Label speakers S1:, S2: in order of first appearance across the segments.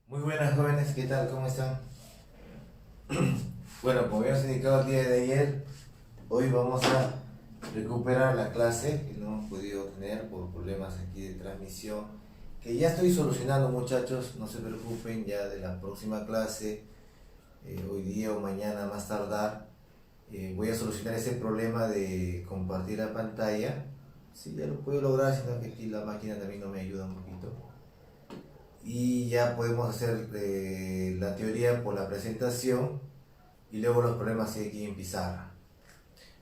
S1: Muy buenas jóvenes, ¿qué tal? ¿Cómo están? Bueno, como habíamos indicado el día de ayer, hoy vamos a recuperar la clase que no hemos podido tener por problemas aquí de transmisión, que ya estoy solucionando, muchachos, no se preocupen. Ya de la próxima clase, hoy día o mañana más tardar, voy a solucionar ese problema de compartir la pantalla. Sí, ya lo puedo lograr, sino que aquí la máquina también no me ayuda un poquito. Y ya podemos hacer la teoría por la presentación y luego los problemas sí aquí en pizarra.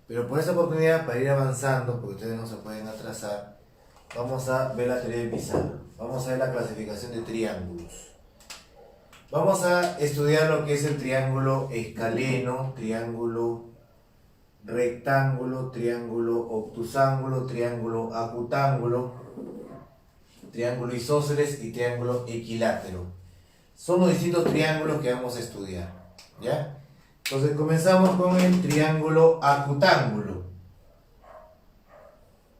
S1: Pero por esta oportunidad, para ir avanzando, porque ustedes no se pueden atrasar, vamos a ver la teoría de pizarra. Vamos a ver la clasificación de triángulos. Vamos a estudiar lo que es el triángulo escaleno, triángulo rectángulo, triángulo obtusángulo, triángulo acutángulo, triángulo isósceles y triángulo equilátero. Son los distintos triángulos que vamos a estudiar, ¿ya? Entonces comenzamos con el triángulo acutángulo.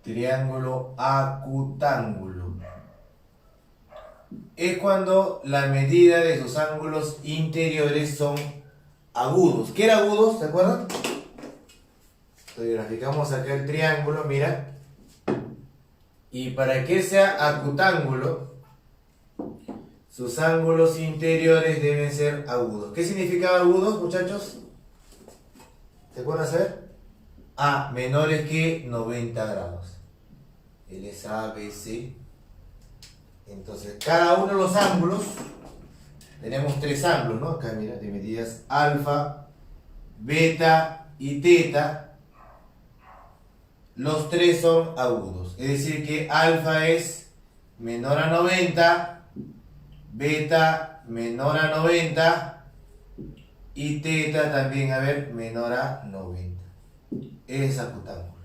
S1: Triángulo acutángulo es cuando la medida de sus ángulos interiores son agudos. ¿Qué era agudos? ¿Se acuerdan? Entonces graficamos acá el triángulo, mira. Y para que sea acutángulo, sus ángulos interiores deben ser agudos. ¿Qué significa agudos, muchachos? ¿Se acuerdan hacer? A menores que 90 grados. Él es A, B, C. Entonces, cada uno de los ángulos, tenemos tres ángulos, ¿no? Acá, mira, de medidas alfa, beta y teta. Los tres son agudos. Es decir, que alfa es menor a 90, beta menor a 90 y teta también, a ver, menor a 90. Es acutángulo.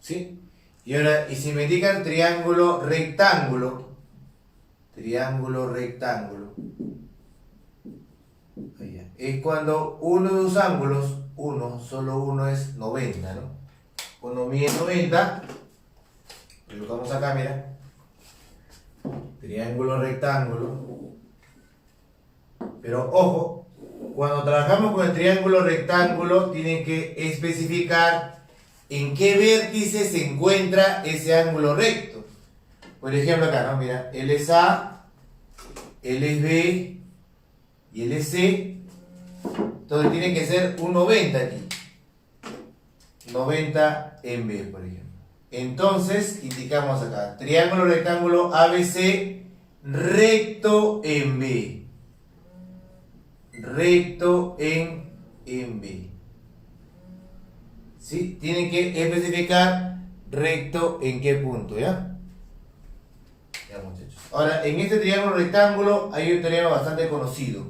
S1: ¿Sí? Y ahora, y si me indican triángulo rectángulo, es cuando uno de los ángulos, solo uno es 90, ¿no? Uno mide 90, colocamos acá, mira, triángulo rectángulo. Pero ojo, cuando trabajamos con el triángulo rectángulo, tienen que especificar en qué vértice se encuentra ese ángulo recto. Por ejemplo acá, ¿no? Mira, él es A, él es B y él es C. Entonces tiene que ser un 90 aquí. 90 en B, por ejemplo. Entonces, indicamos acá, triángulo rectángulo ABC, recto en B. Recto en B. ¿Sí? Tienen que especificar recto en qué punto, ¿ya? Ya, muchachos. Ahora, en este triángulo rectángulo hay un teorema bastante conocido.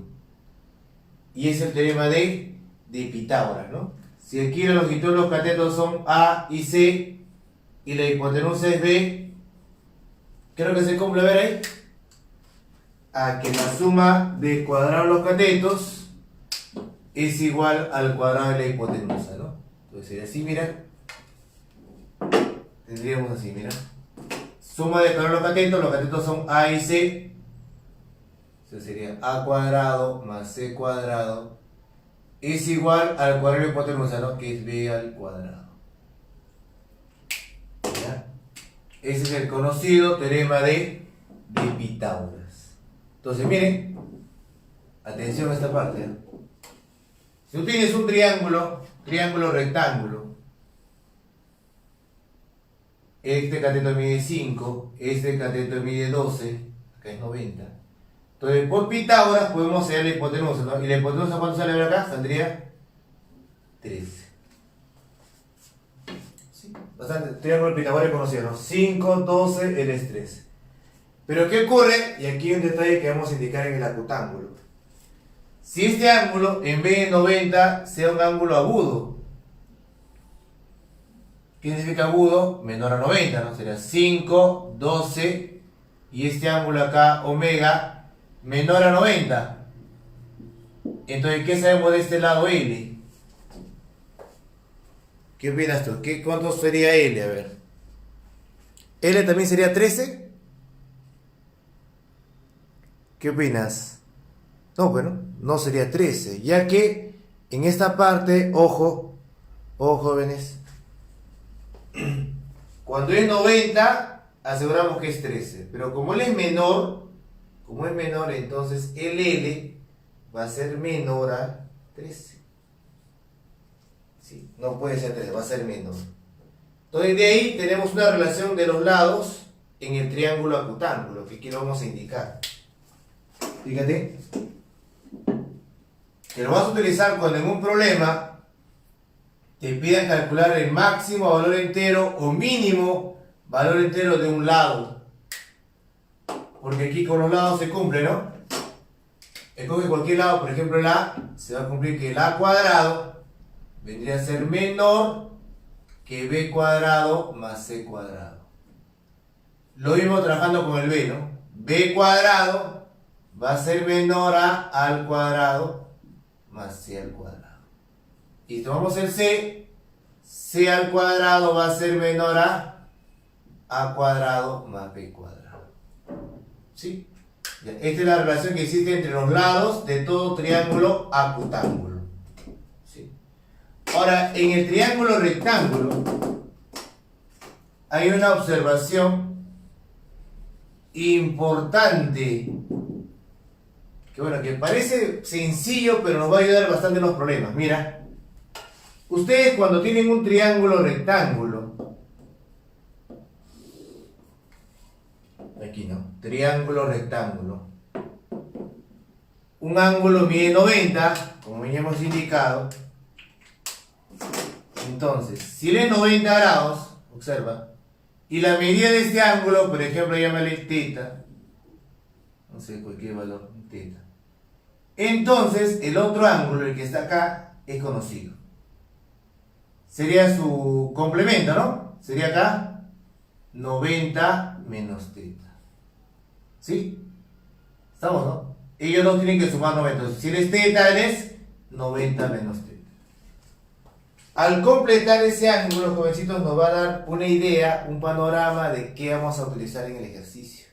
S1: Y es el teorema de Pitágoras, ¿no? Si aquí la longitud de los catetos son A y C y la hipotenusa es B, creo que se cumple, a ver ahí, a que la suma del cuadrado de los catetos es igual al cuadrado de la hipotenusa, ¿no? Entonces sería así, mira. Tendríamos así, mira. Suma del cuadrado de los catetos son A y C. Eso sería A cuadrado más C cuadrado es igual al cuadrado de la hipotenusa, ¿no? Que es B al cuadrado. ¿Ya? Ese es el conocido teorema de Pitágoras. Entonces, miren, atención a esta parte, ¿no? Si tú tienes un triángulo rectángulo, este cateto mide 5, este cateto mide 12, acá es 90. Entonces, por Pitágoras podemos hallar la hipotenusa, ¿no? ¿Y la hipotenusa cuánto sale de acá? Saldría 13. ¿Sí? Bastante, triángulo pitagórico conocido, ¿no? 5, 12, él es 13. Pero ¿qué ocurre? Y aquí hay un detalle que vamos a indicar en el acutángulo. Si este ángulo, en vez de 90, sea un ángulo agudo, ¿qué significa agudo? Menor a 90, ¿no? Sería 5, 12, y este ángulo acá, omega, menor a 90. Entonces, ¿qué sabemos de este lado L? ¿Qué opinas tú? ¿Cuánto sería L? A ver. ¿L también sería 13? ¿Qué opinas? No, bueno, no sería 13, ya que en esta parte, ojo, jóvenes, cuando es 90, aseguramos que es 13, pero como él es menor, entonces el L va a ser menor a 13. ¿Sí? No puede ser 13, va a ser menor. Entonces de ahí tenemos una relación de los lados en el triángulo acutángulo, que aquí lo vamos a indicar. Fíjate, que lo vas a utilizar cuando en un problema te pidan calcular el máximo valor entero o mínimo valor entero de un lado. Porque aquí con los lados se cumple, ¿no? Escoge cualquier lado, por ejemplo el A, se va a cumplir que el A cuadrado vendría a ser menor que B cuadrado más C cuadrado. Lo mismo trabajando con el B, ¿no? B cuadrado va a ser menor a al cuadrado más C al cuadrado. Y tomamos el C, C al cuadrado va a ser menor a cuadrado más B cuadrado. ¿Sí? Ya, esta es la relación que existe entre los lados de todo triángulo acutángulo. ¿Sí? Ahora, en el triángulo rectángulo hay una observación importante que bueno, que parece sencillo, pero nos va a ayudar bastante en los problemas. Mira, ustedes cuando tienen un triángulo rectángulo, aquí no, triángulo rectángulo, un ángulo mide 90, como ya hemos indicado. Entonces, si él es 90 grados, observa, y la medida de este ángulo, por ejemplo, llámale θ, no sé, cualquier valor, θ. Entonces, el otro ángulo, el que está acá, es conocido. Sería su complemento, ¿no? Sería acá 90 menos θ. ¿Sí? ¿Estamos, no? Ellos no tienen que sumar 90. Si él es θ, él es 90 menos θ. Al completar ese ángulo, jovencitos, nos va a dar una idea, un panorama de qué vamos a utilizar en el ejercicio.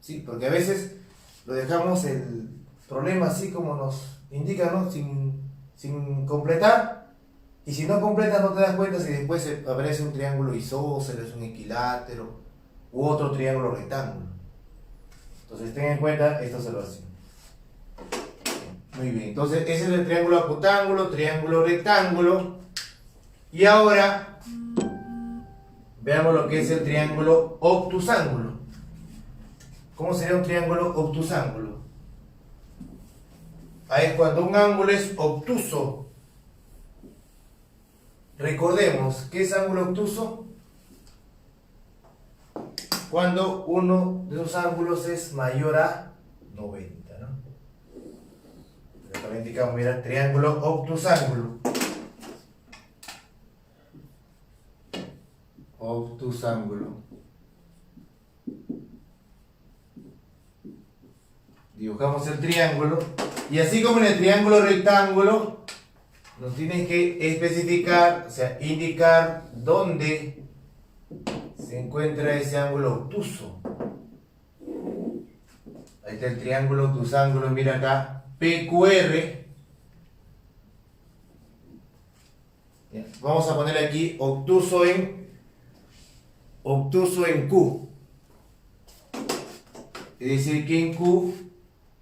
S1: ¿Sí? Porque a veces lo dejamos el problema así como nos indica, ¿no? Sin completar. Y si no completas no te das cuenta si después aparece un triángulo isósceles, un equilátero u otro triángulo rectángulo. Entonces ten en cuenta esta observación. Muy bien, entonces ese es el triángulo acutángulo, triángulo rectángulo. Y ahora veamos lo que es el triángulo obtusángulo. ¿Cómo sería un triángulo obtusángulo? Ahí es cuando un ángulo es obtuso. Recordemos, ¿qué es ángulo obtuso? Cuando uno de esos ángulos es mayor a 90, ¿no? También indicamos, mira, triángulo obtusángulo. Obtusángulo. Dibujamos el triángulo y así como en el triángulo rectángulo nos tienen que especificar, o sea, indicar dónde se encuentra ese ángulo obtuso. Ahí está el triángulo obtusángulo, mira acá, PQR. Bien, vamos a poner aquí obtuso en Q. Es decir que en Q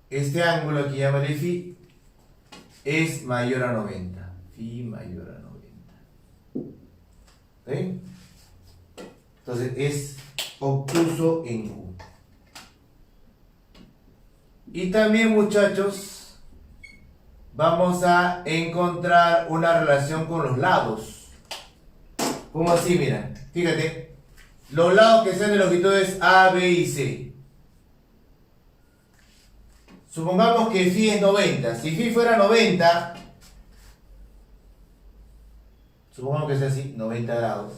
S1: este ángulo aquí llamaré phi es mayor a 90. Phi mayor a 90. ¿Sí? Entonces es obtuso en Q. Y también, muchachos, vamos a encontrar una relación con los lados. ¿Cómo así? Mira, fíjate. Los lados que sean de longitudes A, B y C. Supongamos que phi es 90. Si phi fuera 90, supongamos que sea así, 90 grados.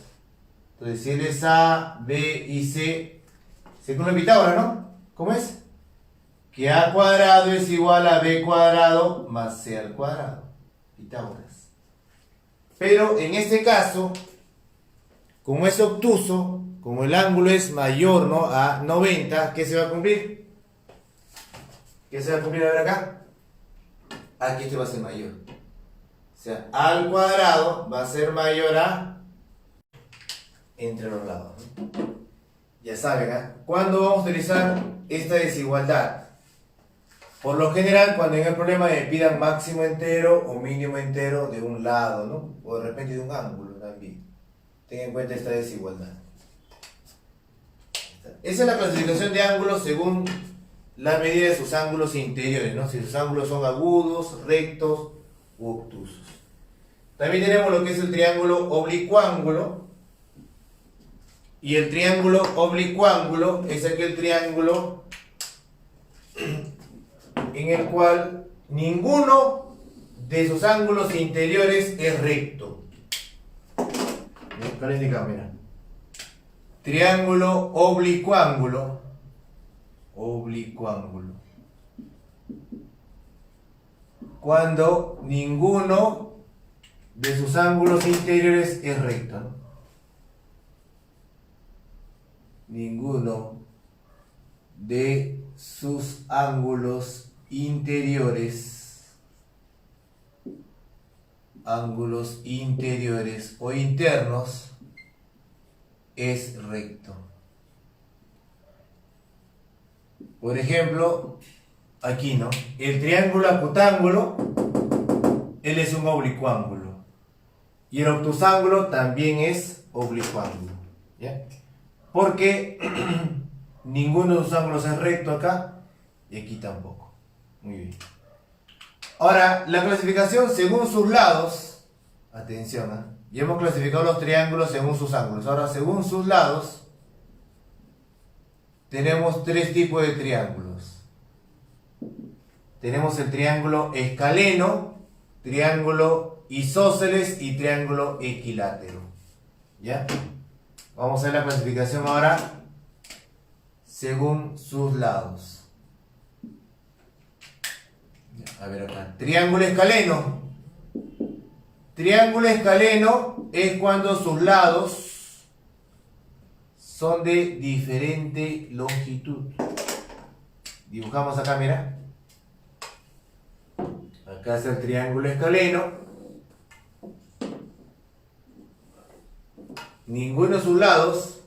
S1: Entonces, si él es A, B y C, se cumple Pitágoras, ¿no? ¿Cómo es? Que A cuadrado es igual a B cuadrado más C al cuadrado. Pitágoras. Pero en este caso, como es obtuso, como el ángulo es mayor, ¿no?, a 90, ¿qué se va a cumplir? ¿Qué se va a cumplir a ver acá? Aquí este va a ser mayor. O sea, a al cuadrado va a ser mayor a entre los lados, ¿no? Ya saben, ¿eh? ¿Cuándo vamos a utilizar esta desigualdad? Por lo general, cuando en el problema me pidan máximo entero o mínimo entero de un lado, ¿no? O de repente de un ángulo también. Ten en cuenta esta desigualdad. Esa es la clasificación de ángulos según la medida de sus ángulos interiores, ¿no? Si sus ángulos son agudos, rectos u obtusos. También tenemos lo que es el triángulo oblicuángulo. Y el triángulo oblicuángulo es aquel triángulo en el cual ninguno de sus ángulos interiores es recto. Caliente cámara. Triángulo oblicuángulo. Oblicuángulo. Cuando ninguno de sus ángulos interiores es recto, ¿no? Ninguno de sus ángulos interiores o internos es recto. Por ejemplo, aquí, ¿no? El triángulo acutángulo, él es un oblicuángulo. Y el obtusángulo también es oblicuángulo. ¿Ya? Porque ninguno de los ángulos es recto acá y aquí tampoco. Muy bien. Ahora, la clasificación según sus lados. Atención, ¿eh? Ya hemos clasificado los triángulos según sus ángulos. Ahora, según sus lados, tenemos tres tipos de triángulos. Tenemos el triángulo escaleno, triángulo isósceles y triángulo equilátero. ¿Ya? Vamos a ver la clasificación ahora según sus lados. A ver acá. Triángulo escaleno. Triángulo escaleno es cuando sus lados son de diferente longitud. Dibujamos acá, mira. Acá es el triángulo escaleno. Ninguno de sus lados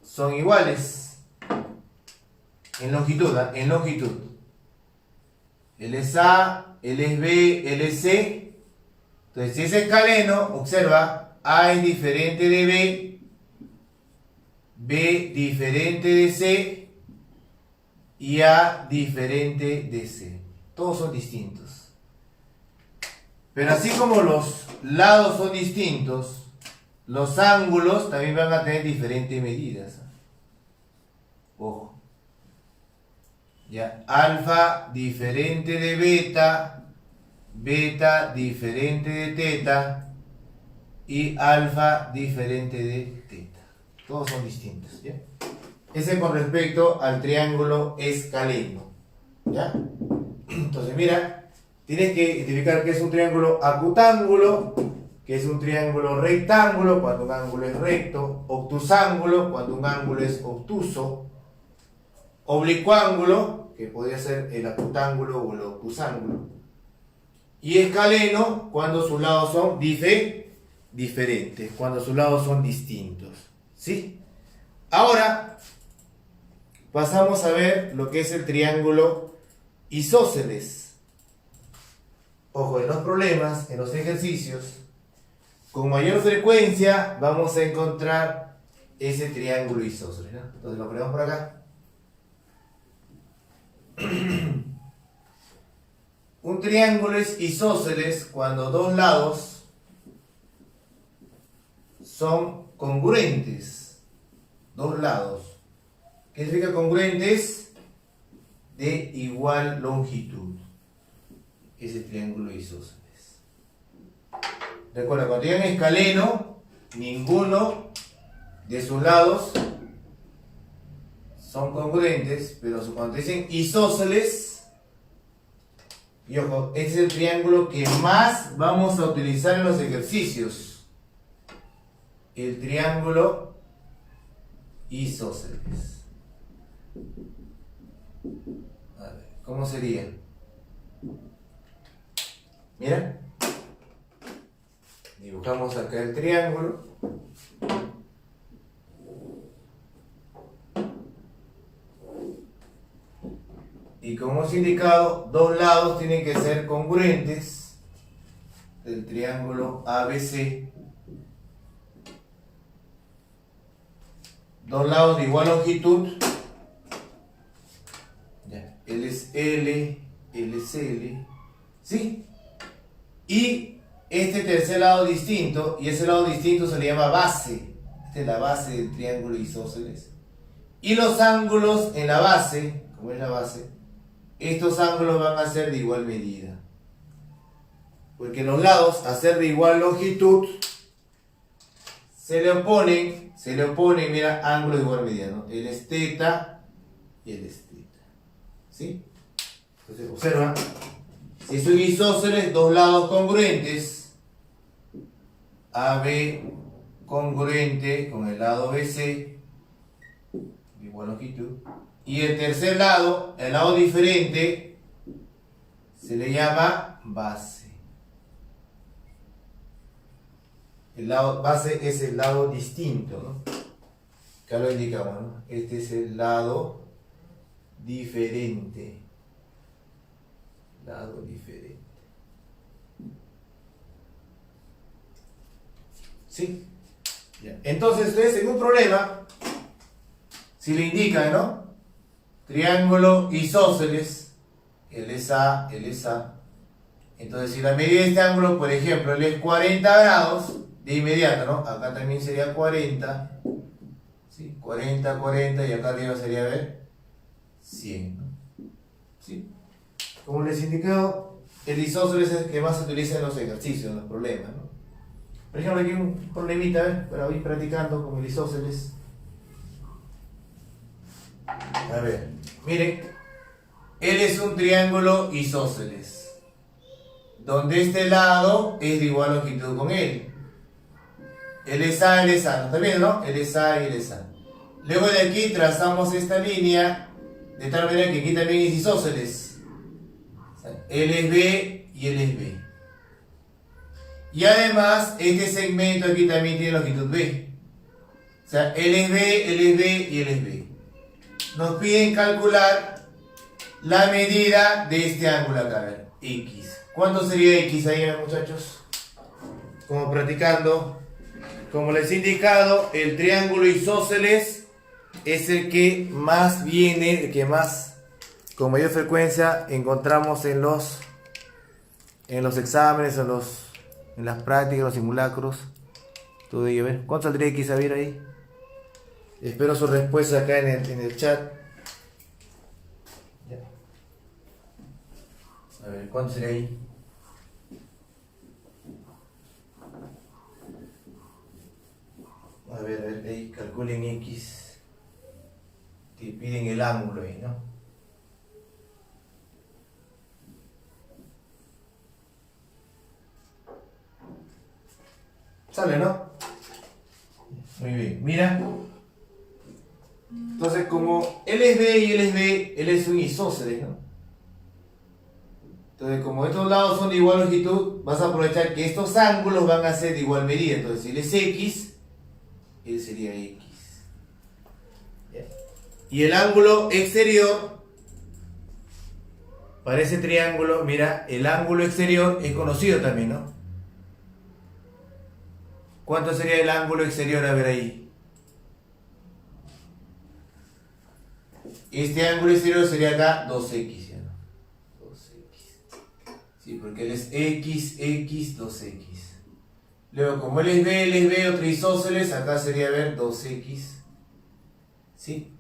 S1: son iguales en longitud, ¿eh? En longitud. Él es A, él es B, él es C. Entonces, si es escaleno, observa, A es diferente de B, B diferente de C y A diferente de C. Todos son distintos. Pero así como los lados son distintos, los ángulos también van a tener diferentes medidas. Ojo. Ya, alfa diferente de beta, beta diferente de teta y alfa diferente de teta. Todos son distintos, ¿ya? Ese con respecto al triángulo escaleno, ¿ya? Entonces, mira, tienes que identificar que es un triángulo acutángulo, que es un triángulo rectángulo cuando un ángulo es recto, obtusángulo cuando un ángulo es obtuso, oblicuángulo, que podría ser el acutángulo o el obtusángulo, y escaleno cuando sus lados son diferentes, cuando sus lados son distintos. ¿Sí? Ahora pasamos a ver lo que es el triángulo isósceles. Ojo, en los problemas, en los ejercicios, con mayor frecuencia vamos a encontrar ese triángulo isósceles, ¿no? Entonces lo ponemos por acá. Un triángulo es isósceles cuando dos lados son congruentes. Dos lados. ¿Qué significa congruentes? De igual longitud. Ese triángulo isósceles. Recuerda, cuando digan escaleno, ninguno de sus lados son congruentes, pero cuando dicen isósceles, y ojo, este es el triángulo que más vamos a utilizar en los ejercicios. El triángulo isósceles. ¿Cómo sería? Mira. Dibujamos acá el triángulo. Y como hemos indicado, dos lados tienen que ser congruentes del triángulo ABC. Dos lados de igual longitud. Ya, L es L, L es L. ¿Sí? Y este tercer lado distinto, y ese lado distinto se le llama base. Esta es la base del triángulo isósceles. Y los ángulos en la base, como es la base, estos ángulos van a ser de igual medida. Porque los lados, a ser de igual longitud, se le oponen, mira, ángulos de igual medida, ¿no? Él es teta y él es teta. ¿Sí? Entonces, observa, si son isósceles, dos lados congruentes, AB congruente con el lado BC, de igual longitud, y el tercer lado, el lado diferente, se le llama base. El lado base es el lado distinto, ¿no? Acá lo indicamos, ¿no? Este es el lado diferente. Lado diferente. ¿Sí? Ya. Entonces ustedes en un problema, si le indican, ¿no? Triángulo isósceles, él es A, él es A. Entonces si la medida de este ángulo, por ejemplo, él es 40 grados, de inmediato, ¿no? Acá también sería 40. ¿Sí? 40, 40 y acá arriba sería, a ver, 100, ¿no? ¿Sí? Como les he indicado, el isósceles es el que más se utiliza en los ejercicios, en los problemas, ¿no? Por ejemplo, aquí un problemita, ¿ves? Para ir practicando con el isósceles. A ver, miren, él es un triángulo isósceles, donde este lado es de igual longitud con él. Él es A, él es A, ¿no está viendo, no? Él es A y él es A. Luego de aquí trazamos esta línea, de tal manera que aquí también es isósceles. O sea, él es B y él es B. Y además, este segmento aquí también tiene longitud B. O sea, él es B, él es B y él es B. Nos piden calcular la medida de este ángulo acá, a ver, X. ¿Cuánto sería X ahí, muchachos? Como practicando. Como les he indicado, el triángulo isósceles es el que más viene, el que más, con mayor frecuencia, encontramos en los exámenes, en las prácticas, en los simulacros. Todo ello, ¿ves? ¿Cuánto saldría X a ver ahí? Espero su respuesta acá en el chat. Ya. A ver, ¿cuánto sería ahí? A ver, ahí calculen X. Te piden el ángulo ahí, ¿no? Sale, ¿no? Muy bien, mira. Entonces, como él es B y él es B, él es un isósceles, ¿no? Entonces, como estos lados son de igual longitud, vas a aprovechar que estos ángulos van a ser de igual medida. Entonces, si él es X, él sería X. ¿Ya? Y el ángulo exterior, para ese triángulo, mira, el ángulo exterior es conocido también, ¿no? ¿Cuánto sería el ángulo exterior? A ver ahí. Este ángulo exterior sería acá 2x, ¿ya no? 2x. Sí, porque él es x, x, 2x. Luego, como él es B, otro isósceles, acá sería, a ver, 2x. ¿Sí?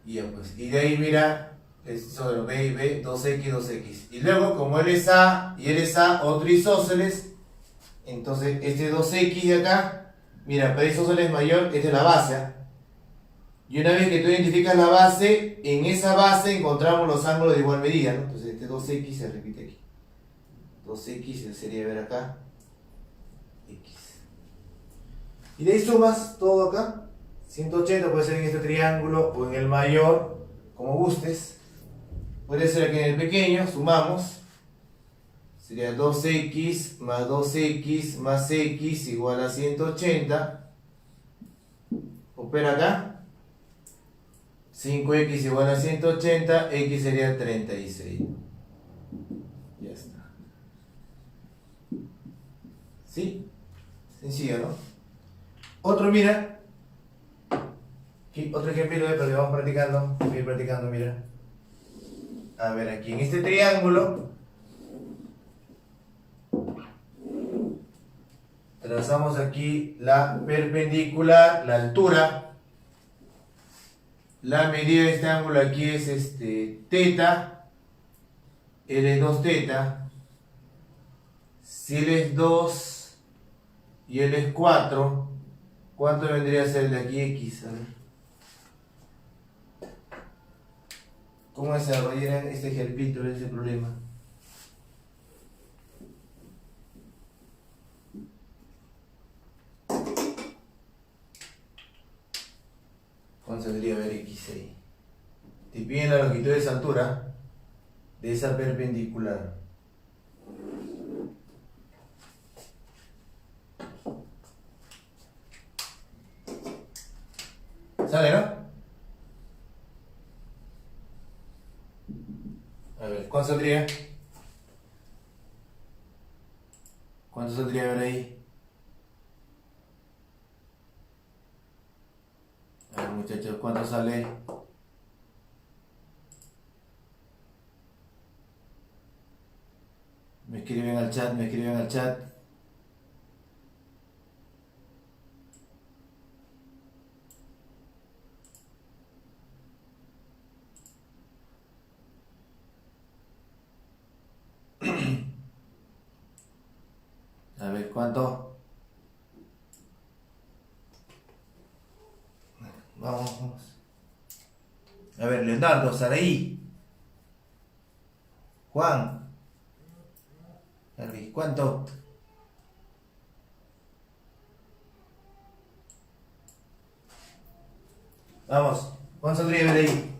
S1: Y ya pues, y de ahí mira, sobre B y B, 2x, 2x. Y luego, como él es A y él es A, otro isósceles, entonces este 2x de acá, mira, para isósceles mayor, esta es la base, ¿eh? Y una vez que tú identificas la base, en esa base encontramos los ángulos de igual medida, ¿no? Entonces este 2x se repite aquí. 2x sería, ver acá, x. Y de ahí sumas todo acá. 180 puede ser en este triángulo o en el mayor, como gustes. Puede ser aquí en el pequeño, sumamos. Sería 2x más 2x más x igual a 180. Opera acá. 5x igual a 180, x sería 36. Ya está. ¿Sí? Sencillo, ¿no? Otro, mira. Aquí, otro ejemplo de porque vamos practicando. Voy a ir practicando, mira. A ver, aquí en este triángulo trazamos aquí la perpendicular, la altura. La medida de este ángulo aquí es teta. L es 2 teta. Si L es 2 y L es 4, ¿cuánto vendría a ser de aquí x? A ver. ¿Cómo desarrollar este ejemplo de ese problema? ¿Cuánto debería haber x6? Te piden la longitud de esa altura, de esa perpendicular. ¿Sale, no? A ver, ¿cuánto saldría? ¿Cuánto saldría a ver ahí? A ver, muchachos, ¿cuánto sale? Me escriben al chat, me escriben al chat. A ver, ¿cuánto? Vamos, vamos. A ver, Leonardo, Saraí. Juan. ¿Cuánto? Vamos, ¿cuánto saldría de ahí?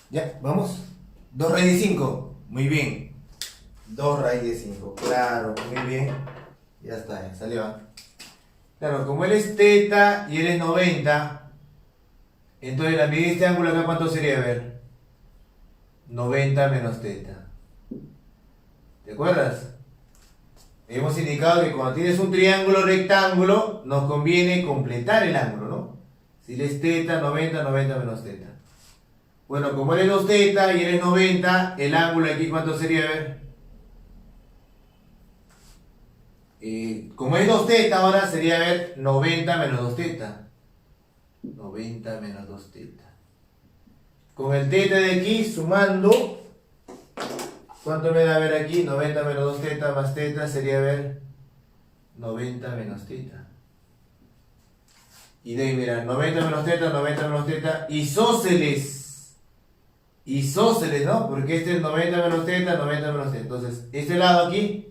S1: Ya, vamos. 2 raíz de 5. Muy bien. 2 raíz de 5. Claro, muy bien. Ya está, ya salió. Claro, como él es teta y él es 90, entonces la medida de este ángulo acá, ¿cuánto sería? A ver. 90 menos teta. ¿Te acuerdas? Hemos indicado que cuando tienes un triángulo rectángulo, nos conviene completar el ángulo, ¿no? Si él es teta, 90, 90 menos teta. Bueno, como él es 2 teta y él es 90, el ángulo aquí, ¿cuánto sería? A ver. Como es 2 teta, ahora sería, a ver, 90 menos 2 teta. 90 menos 2 teta. Con el teta de aquí, sumando, ¿cuánto me da a ver aquí? 90 menos 2 teta más teta sería, a ver, 90 menos teta. Y de ahí, mira, 90 menos teta, 90 menos teta, isósceles. Isósceles, ¿no? Porque este es 90 menos teta, 90 menos teta. Entonces, este lado aquí,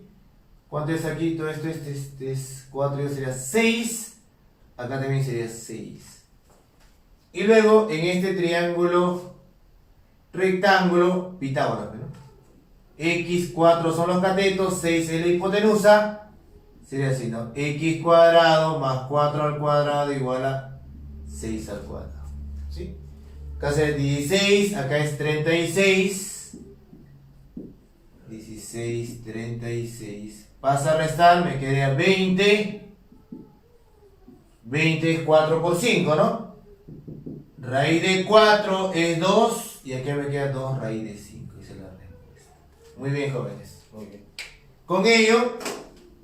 S1: ¿cuánto es aquí? Todo esto, este es 4, y sería 6. Acá también sería 6. Y luego, en este triángulo rectángulo, Pitágoras, ¿no? X, 4 son los catetos, 6 es la hipotenusa. Sería así, ¿no? X cuadrado más 4 al cuadrado igual a 6 al cuadrado. ¿Sí? Acá es 16, acá es 36. 16, 36. Pasa a restar, me queda 20. 20 es 4 por 5, ¿no? Raíz de 4 es 2. Y aquí me queda 2 raíz de 5. Esa es la respuesta. Muy bien, jóvenes. Muy bien. Con ello,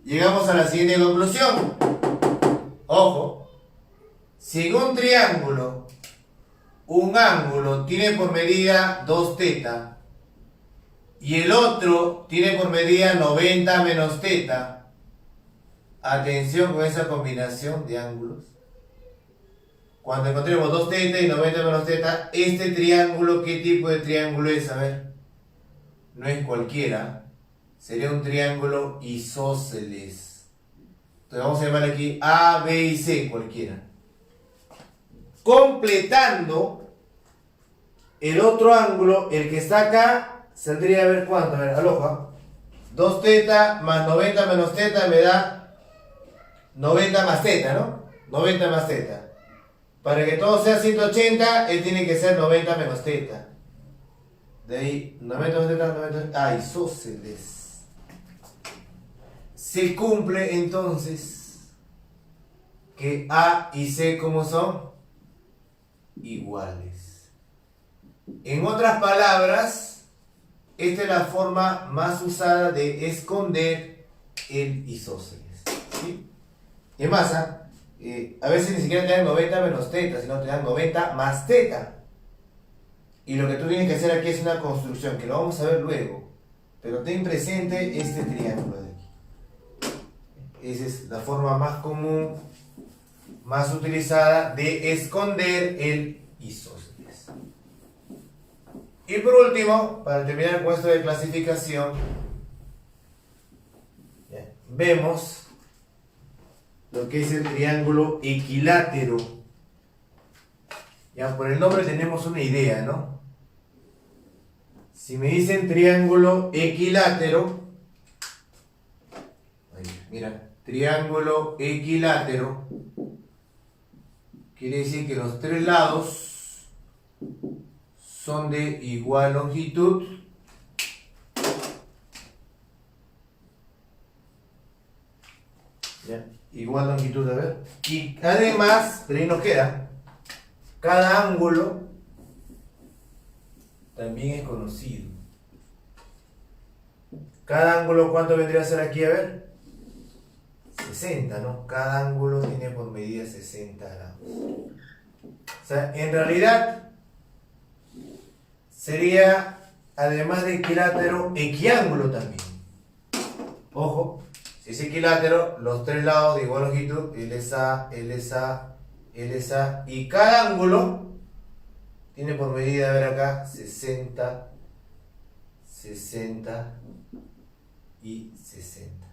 S1: llegamos a la siguiente conclusión. Ojo. Si en un triángulo un ángulo tiene por medida 2 teta y el otro tiene por medida 90 menos teta, atención con esa combinación de ángulos. Cuando encontremos 2θ y 90 menos θ, este triángulo, ¿qué tipo de triángulo es? A ver, no es cualquiera, sería un triángulo isósceles. Entonces vamos a llamar aquí A, B y C, cualquiera. Completando el otro ángulo, el que está acá, saldría a ver cuánto, a ver, al ojo. 2θ más 90 menos θ me da 90 más θ, ¿no? 90 más θ. Para que todo sea 180, él tiene que ser 90 menos θ. De ahí, 90 menos θ, 90. Ah, isósceles. Se cumple entonces que A y C, ¿cómo son? Iguales. En otras palabras, esta es la forma más usada de esconder el isósceles. ¿Sí? Es más, a veces ni siquiera te dan 90 menos θ, sino te dan 90 más θ. Y lo que tú tienes que hacer aquí es una construcción, que lo vamos a ver luego. Pero ten presente este triángulo de aquí. Esa es la forma más común, más utilizada de esconder el isósceles. Y por último, para terminar con esto de clasificación, vemos lo que es el triángulo equilátero. Ya por el nombre tenemos una idea, ¿no? Si me dicen triángulo equilátero, mira, triángulo equilátero, quiere decir que los tres lados son de igual longitud. ¿Ya? Igual longitud, a ver. Y además, pero ahí nos queda, cada ángulo también es conocido. Cada ángulo, ¿cuánto vendría a ser aquí? A ver. 60, ¿no? Cada ángulo tiene por medida 60 grados. O sea, en realidad sería, además de equilátero, equiángulo también. Ojo. Si es equilátero, los tres lados de igual longitud, L es A, L es A, L es A, y cada ángulo tiene por medida, a ver acá, 60, 60 y 60.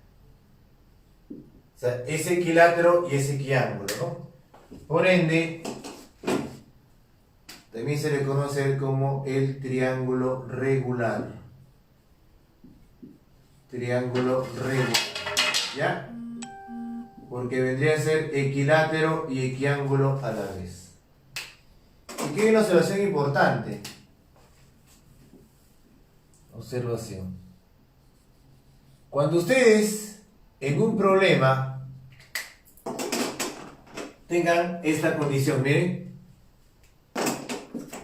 S1: O sea, es equilátero y es equiángulo, ¿no? Por ende, también se le conoce como el triángulo regular. Triángulo regular. ¿Ya? Porque vendría a ser equilátero y equiángulo a la vez. Y aquí hay una observación importante. Observación. Cuando ustedes en un problema tengan esta condición, miren,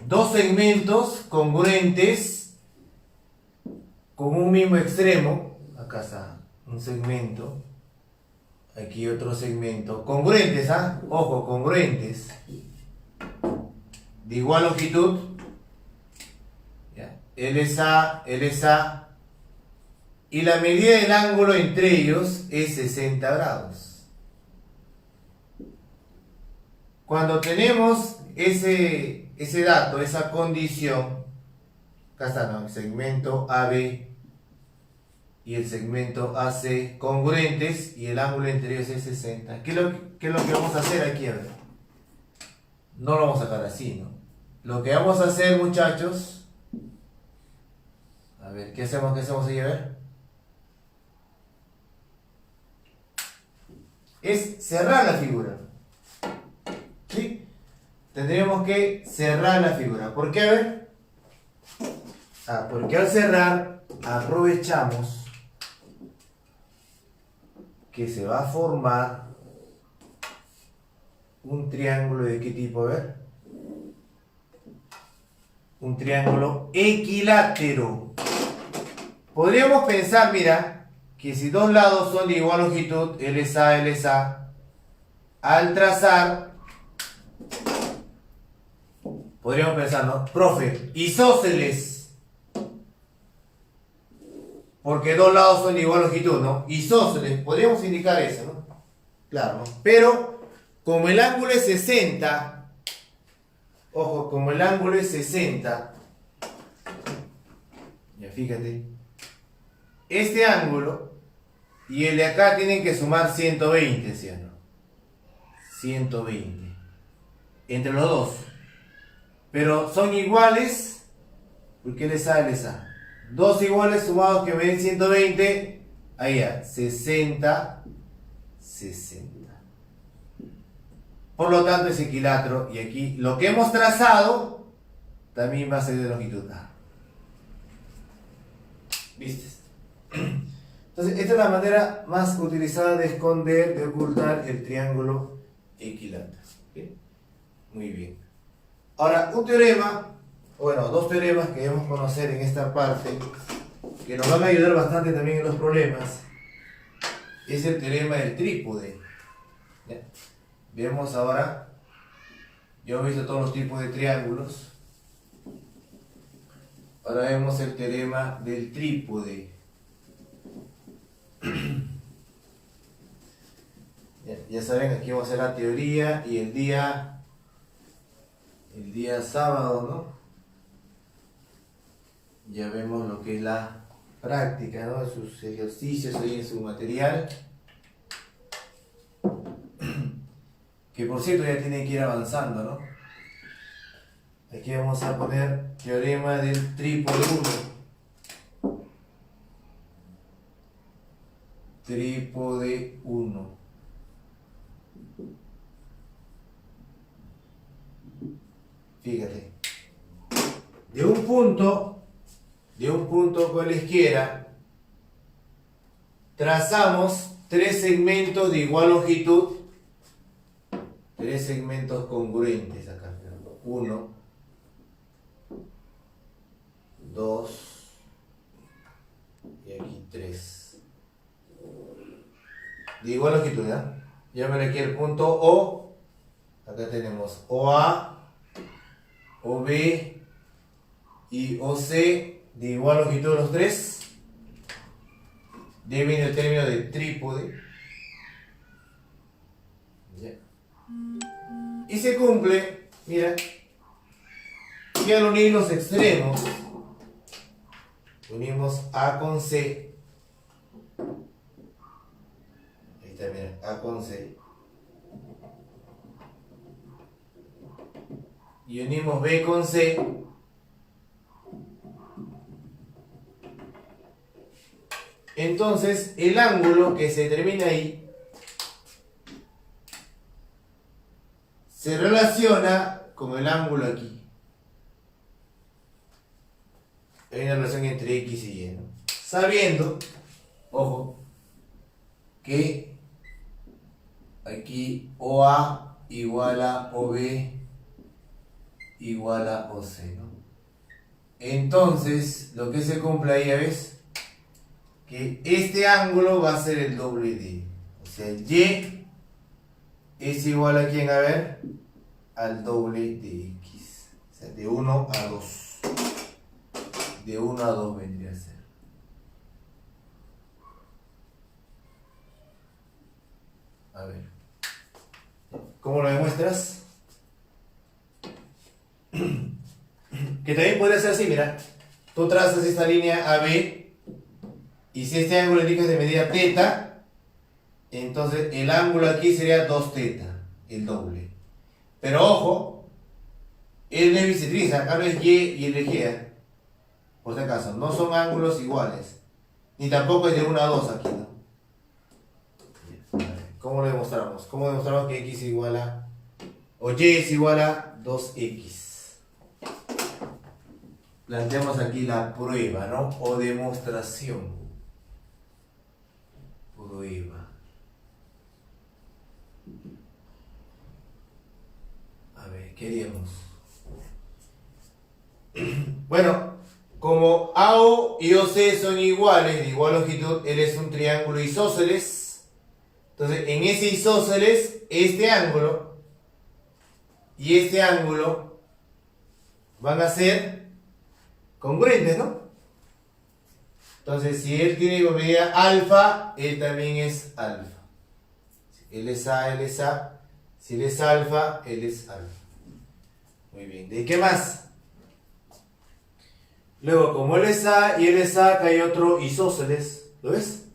S1: dos segmentos congruentes con un mismo extremo, acá está un segmento, aquí otro segmento, congruentes, ¿ah? Ojo, congruentes, de igual longitud, ¿ya? L es A, L es A, y la medida del ángulo entre ellos es 60 grados. Cuando tenemos ese dato, esa condición, acá está, ¿no? El segmento AB y el segmento AC congruentes y el ángulo entre ellos es 60. ¿Qué es lo que vamos a hacer aquí? A ver. No lo vamos a sacar así, ¿no? Lo que vamos a hacer, muchachos, a ver, ¿qué hacemos ahí? A ver. Es cerrar la figura. ¿Sí? Tendríamos que cerrar la figura. ¿Por qué? A ver. Porque al cerrar aprovechamos que se va a formar un triángulo de qué tipo, a ver. Un triángulo equilátero. Podríamos pensar, mira, que si dos lados son de igual longitud, L es A, L es A, al trazar, podríamos pensar, ¿no? Profe, isósceles. Porque dos lados son de igual longitud, ¿no? Isósceles, podríamos indicar eso, ¿no? Claro, pero como el ángulo es 60, ojo, como el ángulo es 60, ya fíjate, este ángulo y el de acá tienen que sumar 120, ¿sí o no? 120 entre los dos, pero son iguales, porque les sale esa, dos iguales sumados que me den 120, ahí ya, 60, 60. Por lo tanto es equilátero y aquí lo que hemos trazado también va a ser de longitud A. ¿Viste? Entonces esta es la manera más utilizada de esconder, de ocultar el triángulo equilátero. ¿Bien? Muy bien. Ahora un teorema, bueno, dos teoremas que debemos conocer en esta parte, que nos van a ayudar bastante también en los problemas, es el teorema del trípode. ¿Ya? Vemos ahora, ya hemos visto todos los tipos de triángulos. Ahora vemos el teorema del trípode. Ya saben, aquí vamos a hacer la teoría y el día sábado, ¿no? Ya vemos lo que es la práctica, ¿no? Sus ejercicios ahí en su material. Que por cierto ya tiene que ir avanzando, ¿no? Aquí vamos a poner teorema del trípode 1. Trípode 1. Fíjate. De un punto cualesquiera, trazamos tres segmentos de igual longitud, tres segmentos congruentes acá. 1, 2 y aquí 3. De igual longitud, ¿ya? Llámale aquí el punto O. Acá tenemos OA, OB y OC de igual longitud los tres. De ahí viene el término de trípode. ¿Ya? Y se cumple, mira, que al unir los extremos, unimos A con C. Ahí está, mira, A con C. Y unimos B con C. Entonces, el ángulo que se determina ahí se relaciona con el ángulo aquí. Hay una relación entre X y Y, ¿no? Sabiendo, ojo, que aquí OA igual a OB igual a OC, ¿no? Entonces, lo que se cumple ahí, ya ves, que este ángulo va a ser el doble de, o sea, el Y es igual a ¿quién? A ver, al doble de X, o sea, de 1 a 2. De 1 a 2 vendría a ser. A ver, ¿cómo lo demuestras? Que también podría ser así, mira. Tú trazas esta línea AB y si este ángulo indicas de medida teta, entonces el ángulo aquí sería 2 teta, el doble. Pero ojo, él no es bisectriz, acá no es Y y el es Y. Por si acaso, no son ángulos iguales. Ni tampoco es de 1 a 2 aquí, ¿no? ¿Cómo lo demostramos? ¿Cómo demostramos que X igual a, o Y es igual a 2X? Planteamos aquí la prueba, ¿no? O demostración. Prueba. A ver, ¿qué haríamos? Bueno, como AO y OC son iguales, de igual longitud, él es un triángulo isósceles. Entonces, en ese isósceles, este ángulo y este ángulo van a ser congruentes, ¿no? Entonces, si él tiene medida alfa, él también es alfa. Él es A, él es A. Si él es alfa, él es alfa. Muy bien. ¿De qué más? Luego, como él es A y él es A, acá hay otro isósceles. ¿Lo ves?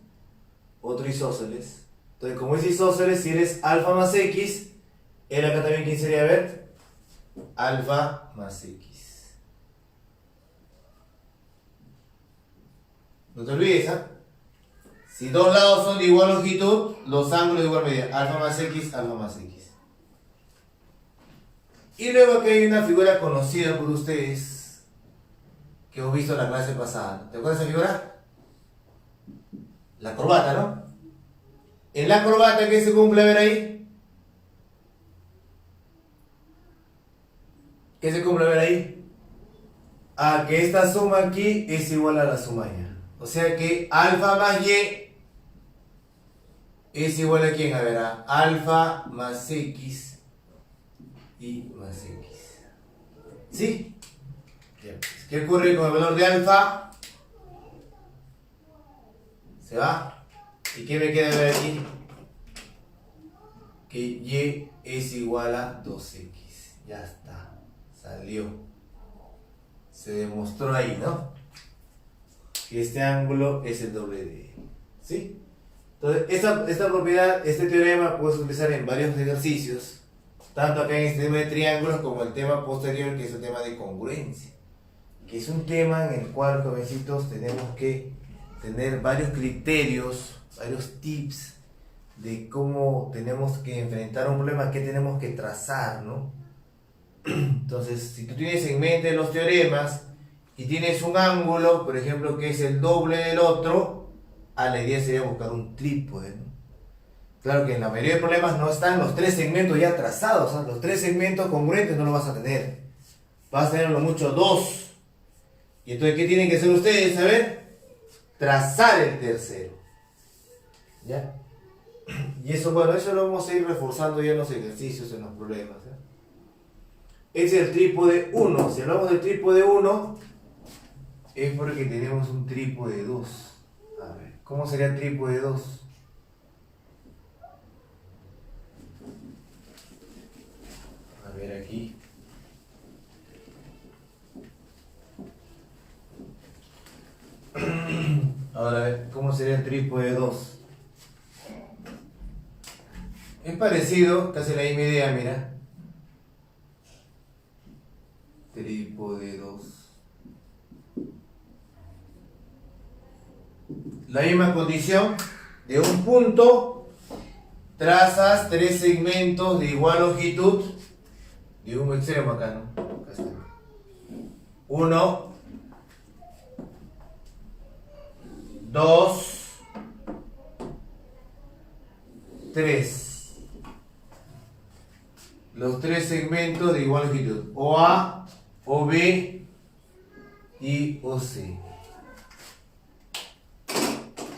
S1: Otro isósceles. Entonces, como es isósceles, si él es alfa más X, él acá también, ¿quién sería? A ver. Alfa más X. No te olvides, ¿ah? Si dos lados son de igual longitud, los ángulos de igual medida. Alfa más X, alfa más X. Y luego aquí hay una figura conocida por ustedes que hemos visto en la clase pasada. ¿Te acuerdas de esa figura? La corbata, ¿no? En la corbata, ¿qué se cumple? A ver ahí. ¿Qué se cumple? A ver ahí. A que esta suma aquí es igual a la suma Y. O sea que alfa más Y es igual a quién, a ver, a alfa más X y más X. ¿Sí? Bien. ¿Qué ocurre con el valor de alfa? Se va. ¿Y qué me queda ver aquí? Que Y es igual a 2X. Ya está. Salió. Se demostró ahí, ¿no? Que este ángulo es el doble de Y. ¿Sí? Entonces, esta propiedad, este teorema, puedes utilizar en varios ejercicios, tanto acá en este tema de triángulos como el tema posterior, que es el tema de congruencia, que es un tema en el cual, jovencitos, tenemos que tener varios criterios, varios tips de cómo tenemos que enfrentar un problema, qué tenemos que trazar, ¿no? Entonces, si tú tienes en mente los teoremas y tienes un ángulo, por ejemplo, que es el doble del otro, la idea sería buscar un trípode, ¿no? Claro que en la mayoría de problemas no están los tres segmentos ya trazados, ¿no? Los tres segmentos congruentes no lo vas a tener. Vas a tener lo mucho dos. Y entonces, ¿qué tienen que hacer ustedes? A ver, trazar el tercero. ¿Ya? Y eso, bueno, eso lo vamos a ir reforzando ya en los ejercicios, en los problemas, ¿ya? Este es el trípode 1. Si hablamos del trípode 1, es porque tenemos un trípode 2. A ver, ¿cómo sería el trípode 2? A ver aquí. Ahora, a ver, ¿cómo sería el trípode 2? Es parecido, casi la misma idea, mira. Trípode 2. La misma condición, de un punto trazas tres segmentos de igual longitud de un extremo acá, ¿no? Acá está. 1, 2, 3. Los tres segmentos de igual longitud, OA, OB y OC.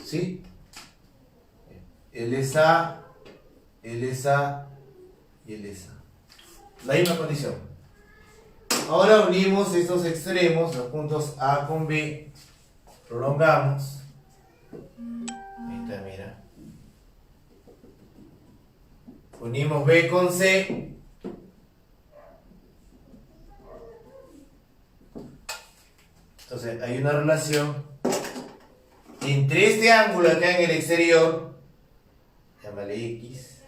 S1: ¿Sí? Él es A, él es A y él es A. La misma condición. Ahora unimos estos extremos, los puntos A con B, prolongamos. Ahí está, mira. Unimos B con C. Entonces hay una relación entre este ángulo acá en el exterior, llámale X,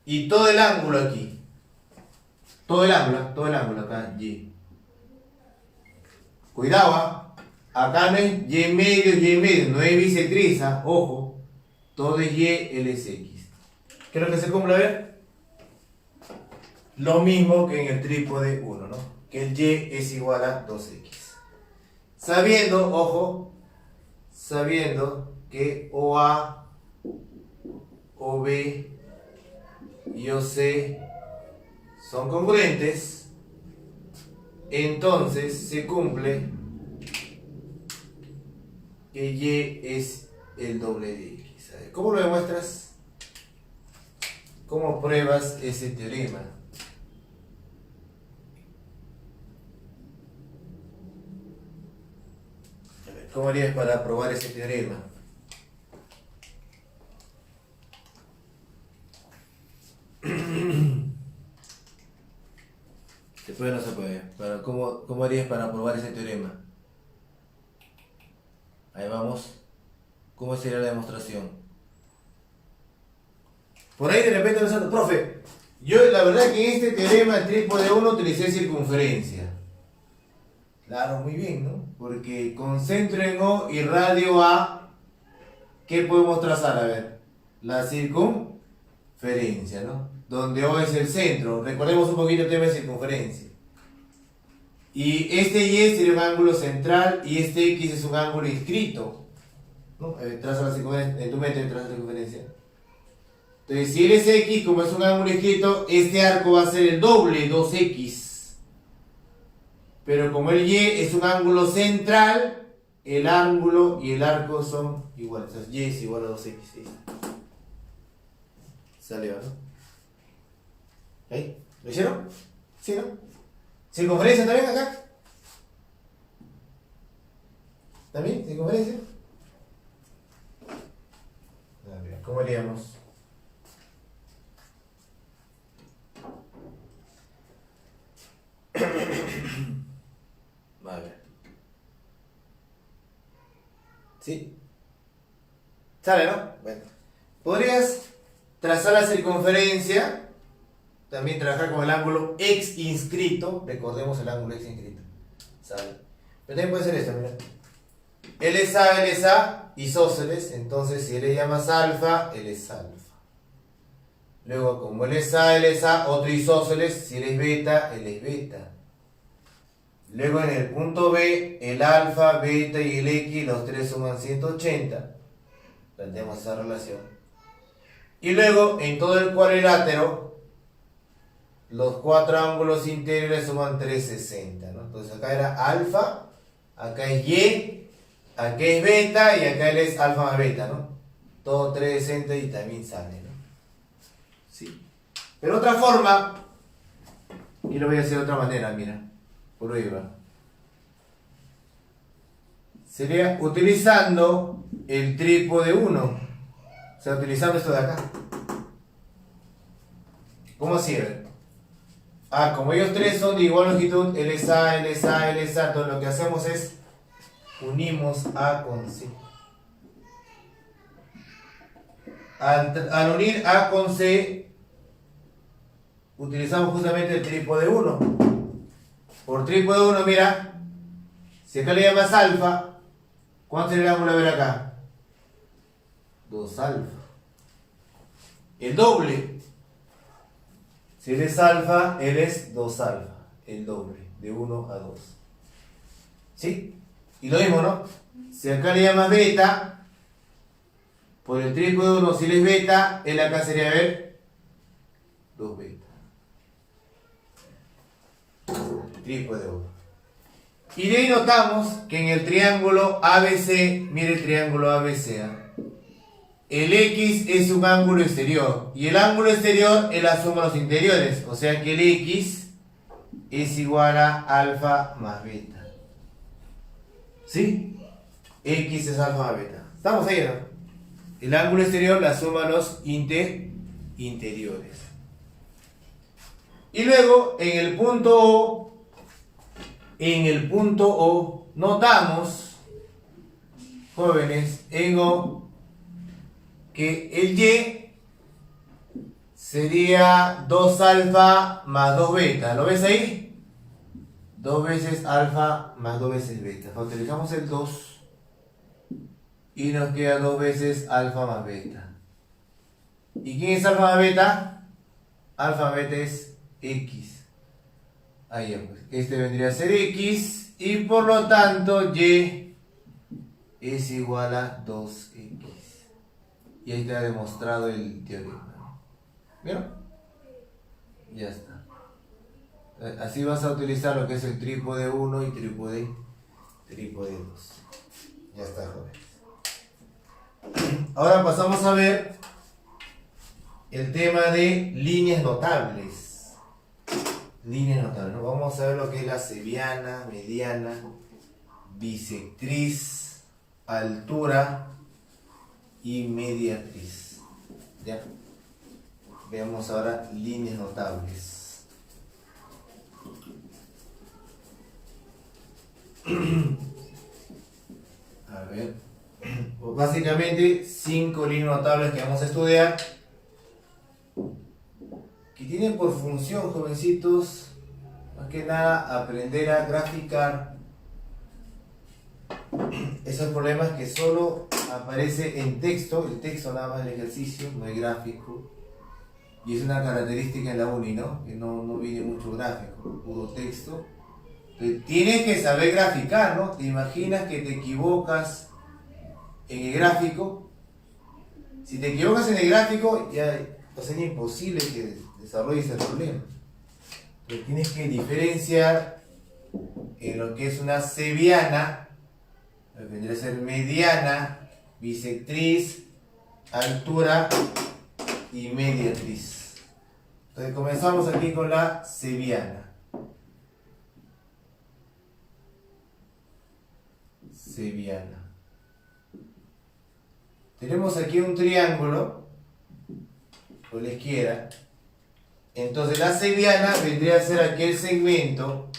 S1: y todo el ángulo aquí. Todo el ángulo acá, Y. Cuidado, acá no es Y medio, no es bisectriz, ojo. Todo es Y, L es X. ¿Qué es lo que se cumple? A ver. Lo mismo que en el trípode 1, ¿no? Que el Y es igual a 2X. Sabiendo, ojo, sabiendo que OA, OB y OC son congruentes, entonces se cumple que Y es el doble de X. ¿Cómo lo demuestras? ¿Cómo pruebas ese teorema? ¿Cómo harías para probar ese teorema? Después no se puede. Pero ¿cómo harías para probar ese teorema? Ahí vamos. ¿Cómo sería la demostración? Por ahí de repente pensando, profe, yo la verdad que en este teorema el trípode 1 utilicé circunferencia. Claro, muy bien, ¿no? Porque con centro en O y radio A, ¿qué podemos trazar? A ver, la circunferencia, ¿no? Donde O es el centro. Recordemos un poquito el tema de circunferencia. Y este Y sería un ángulo central y este X es un ángulo inscrito, ¿no? Traza la circunferencia, en tu mente traza la circunferencia. Entonces, si él es X, como es un ángulo inscrito, este arco va a ser el doble, 2X. Pero como el Y es un ángulo central, el ángulo y el arco son iguales. Entonces, Y es igual a 2X. ¿Sí? Salió, ¿no? ¿Ahí? ¿Lo hicieron? ¿Sí, no? ¿Circunferencia también acá? ¿También? ¿Circunferencia? A ver, ¿cómo haríamos? A ver. ¿Sí? ¿Sale, no? Bueno. Podrías trazar la circunferencia. También trabajar con el ángulo X inscrito. Recordemos el ángulo X inscrito. ¿Sale? Pero también puede ser esto, mira. Él es A, isósceles. Entonces, si él le llamas alfa, él es alfa. Luego, como él es A, otro isósceles. Si él es beta, él es beta. Luego, en el punto B, el alfa, beta y el X, los tres suman 180. Planteamos esa relación. Y luego, en todo el cuadrilátero, los cuatro ángulos interiores suman 360, ¿no? Entonces acá era alfa, acá es Y, acá es beta y acá él es alfa más beta, ¿no? Todo 360 y también sale, ¿no? Sí. Pero otra forma, y lo voy a hacer de otra manera, mira, prueba. Sería utilizando el trípode 1, o sea, utilizando esto de acá. ¿Cómo así? Como ellos tres son de igual longitud, él es A, entonces lo que hacemos es unimos A con C. Al unir A con C, utilizamos justamente el trípode 1. Por trípode 1, mira, si acá le llamas alfa, ¿cuánto sería el ángulo a ver acá? 2 alfa. El doble. Si él es alfa, él es 2 alfa. El doble, de 1 a 2. ¿Sí? Y lo mismo, ¿no? Si acá le llamas beta, por el trípode 1, si él es beta, él acá sería, a ver, 2 beta. Trípode 1. Y de ahí notamos que en el triángulo ABC, mire el triángulo ABC, el X es un ángulo exterior. Y el ángulo exterior es la suma de los interiores. O sea que el X es igual a alfa más beta. ¿Sí? X es alfa más beta. ¿Estamos ahí, no? El ángulo exterior la suma de los interiores. Y luego en el punto O, notamos, jóvenes, en O, que el Y sería 2 alfa más 2 beta. ¿Lo ves ahí? 2 veces alfa más 2 veces beta. Utilizamos el 2 y nos queda 2 veces alfa más beta. ¿Y quién es alfa más beta? Alfa más beta es X. Ahí ya, pues. Este vendría a ser X y por lo tanto Y es igual a 2X. Y ahí te ha demostrado el teorema. ¿Vieron? Ya está. Así vas a utilizar lo que es el trípode 1 y trípode 2. Ya está, jóvenes. Ahora pasamos a ver el tema de líneas notables. Líneas notables, ¿no? Vamos a ver lo que es la cebiana, mediana, bisectriz, altura y mediatriz. ¿Ya? Veamos ahora líneas notables. A ver. Básicamente 5 líneas notables que vamos a estudiar, que tienen por función, jovencitos, más que nada aprender a graficar esos problemas que solo aparece en texto, el texto nada más del ejercicio, no hay gráfico, y es una característica en la uni, ¿no? Que no viene mucho gráfico, puro texto. Entonces, tienes que saber graficar, ¿no? Te imaginas que te equivocas en el gráfico. Si te equivocas en el gráfico, ya va a ser imposible que desarrolles el problema. Entonces, tienes que diferenciar en lo que es una cebiana, lo que vendría a ser mediana, bisectriz, altura y mediatriz. Entonces comenzamos aquí con la cebiana. Cebiana. Tenemos aquí un triángulo por la izquierda. Entonces la cebiana vendría a ser aquel segmento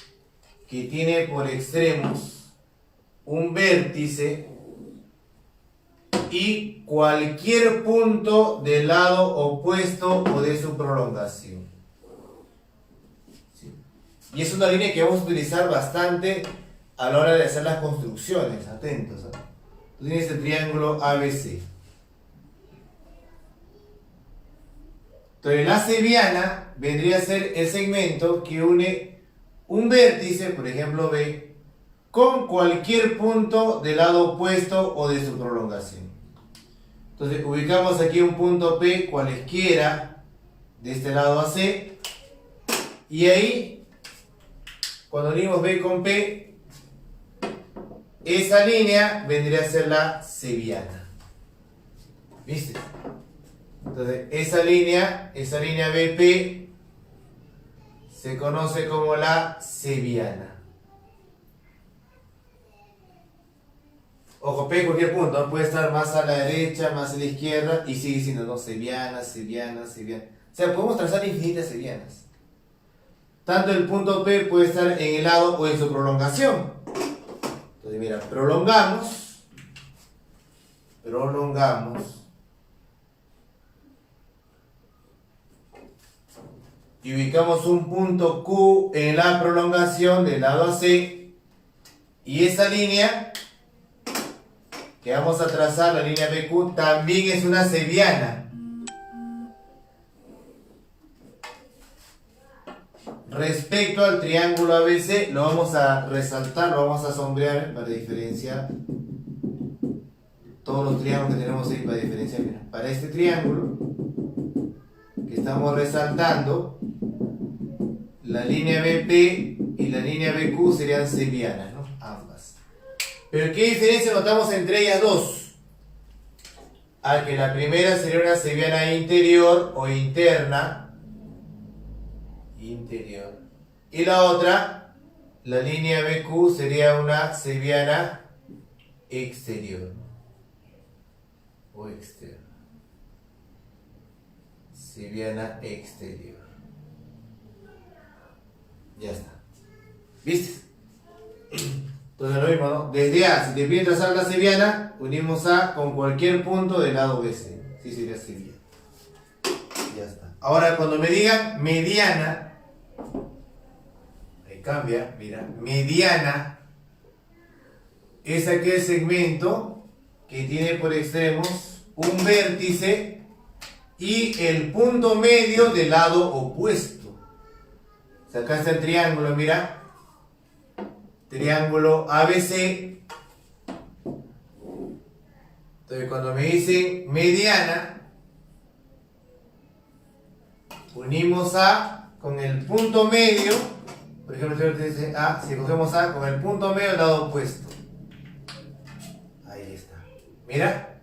S1: que tiene por extremos un vértice y cualquier punto del lado opuesto o de su prolongación. ¿Sí? Y es una línea que vamos a utilizar bastante a la hora de hacer las construcciones. Atentos, ¿eh? Tú tienes el triángulo ABC. Entonces la cebiana vendría a ser el segmento que une un vértice, por ejemplo B, con cualquier punto del lado opuesto o de su prolongación. Entonces ubicamos aquí un punto P cualesquiera de este lado AC, y ahí, cuando unimos B con P, esa línea vendría a ser la cebiana. ¿Viste? Entonces esa línea BP se conoce como la cebiana. Ojo, P en cualquier punto, ¿no? Puede estar más a la derecha, más a la izquierda, y sigue siendo, ¿no? Cebiana, cebiana, cebiana. O sea, podemos trazar infinitas cebianas. Tanto el punto P puede estar en el lado o en su prolongación. Entonces, mira, prolongamos. Y ubicamos un punto Q en la prolongación del lado AC. Y esa línea que vamos a trazar, la línea BQ, también es una cebiana. Respecto al triángulo ABC, lo vamos a resaltar, lo vamos a sombrear para diferenciar todos los triángulos que tenemos ahí, para diferenciar. Mira, para este triángulo que estamos resaltando, la línea BP y la línea BQ serían cebianas, ¿no? Ambas. Pero ¿qué diferencia notamos entre ellas dos? A que la primera sería una cebiana interior o interna, y la otra, la línea BQ, sería una cebiana exterior o externa. Cebiana exterior. Ya está. ¿Viste? Entonces lo mismo, ¿no? Desde A, si te piden trazar la cebiana, unimos A con cualquier punto del lado BC. Sí, sería cebiana. Ya está. Ahora, cuando me digan mediana, ahí cambia, mira. Mediana es aquel segmento que tiene por extremos un vértice y el punto medio del lado opuesto. O sea, acá está el triángulo, mira. Triángulo ABC. Entonces, cuando me dicen mediana, unimos A con el punto medio. Por ejemplo, si dice A, si cogemos A con el punto medio del lado opuesto. Ahí está. Mira.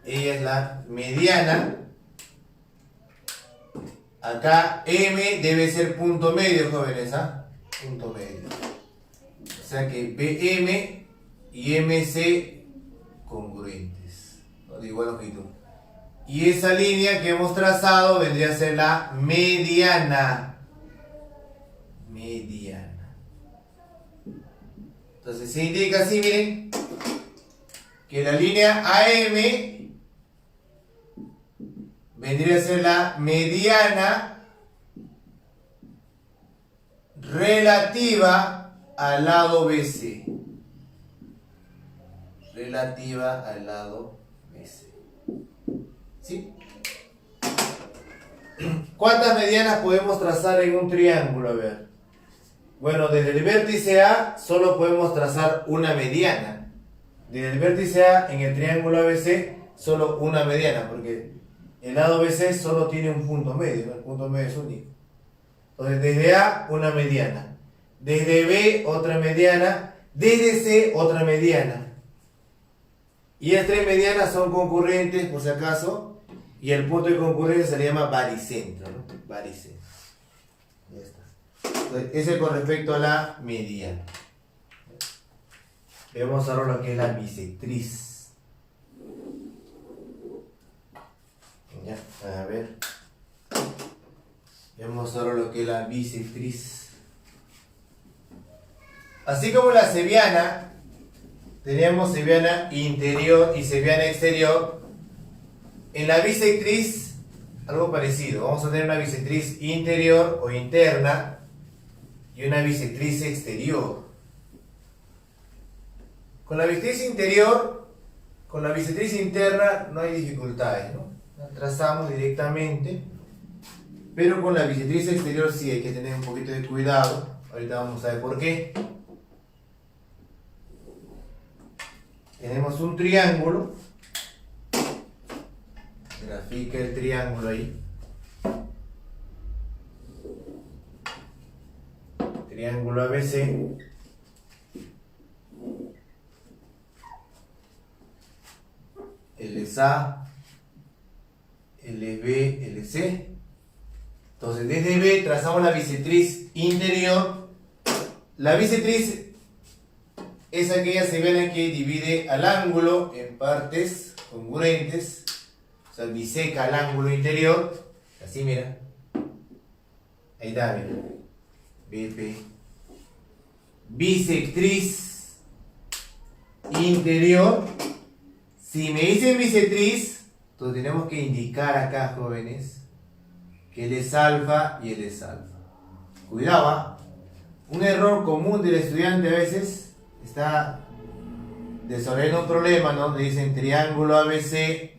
S1: Ella es la mediana. Acá M debe ser punto medio, jóvenes, ¿ah? Punto medio. O sea que BM y MC congruentes, ¿no? De igual longitud. Y esa línea que hemos trazado vendría a ser la mediana. Mediana. Entonces se indica así, miren, que la línea AM vendría a ser la mediana relativa al lado BC. Relativa al lado BC. ¿Sí? ¿Cuántas medianas podemos trazar en un triángulo? A ver. Bueno, desde el vértice A solo podemos trazar una mediana. Desde el vértice A en el triángulo ABC solo una mediana, porque el lado BC solo tiene un punto medio, ¿no? El punto medio es único. Entonces desde A una mediana, desde B otra mediana, desde C otra mediana. Y las tres medianas son concurrentes, por si acaso, y el punto de concurrencia se le llama baricentro, ¿no? Baricentro. Ya está. Entonces, ese con respecto a la mediana. Vemos ahora lo que es la bisectriz. Ya, a ver. Vemos ahora lo que es la bisectriz. Así como la seviana, teníamos seviana interior y seviana exterior. En la bisectriz, algo parecido. Vamos a tener una bisectriz interior o interna y una bisectriz exterior. Con la bisectriz interior, con la bisectriz interna no hay dificultades, ¿no? La trazamos directamente. Pero con la bisectriz exterior sí hay que tener un poquito de cuidado. Ahorita vamos a ver por qué. Tenemos un triángulo. Grafica el triángulo ahí. Triángulo ABC. Él es A, él es B, él es C. Entonces desde B trazamos la bisectriz interior. La bisectriz es aquella seviana que divide al ángulo en partes congruentes. O sea, biseca el ángulo interior. Así, mira. Ahí está, mira. BP. Bisectriz interior. Si me dicen bisectriz, entonces tenemos que indicar acá, jóvenes, que él es alfa y él es alfa. Cuidado, ¿ah? Un error común del estudiante a veces está desarrollando un problema, ¿no? Le dicen triángulo ABC.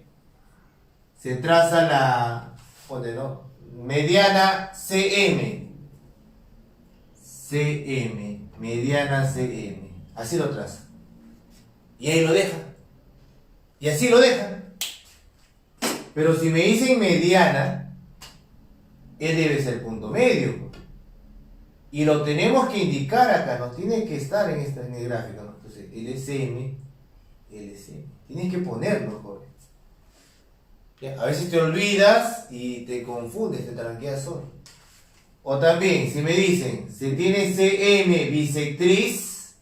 S1: Se traza la, ¿no? Mediana CM. CM. Mediana CM. Así lo traza. Y ahí lo deja. Y así lo deja. Pero si me dicen mediana, él debe ser punto medio. Y lo tenemos que indicar acá. No tiene que estar en el gráfico, ¿no? Entonces, LSM, LSM. Tienes que ponerlo, joven. A veces te olvidas y te confundes, te tranqueas solo. O también, si me dicen, se tiene CM bisectriz,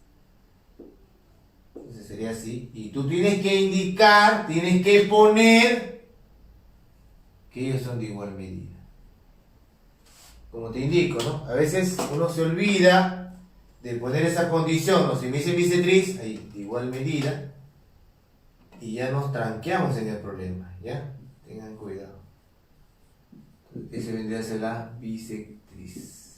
S1: entonces sería así, y tú tienes que indicar, tienes que poner que ellos son de igual medida. Como te indico, ¿no? A veces uno se olvida de poner esa condición, ¿no? Si me dicen bisectriz, ahí, de igual medida, y ya nos tranqueamos en el problema, ¿ya? Tengan cuidado. Ese vendría a ser la bisectriz.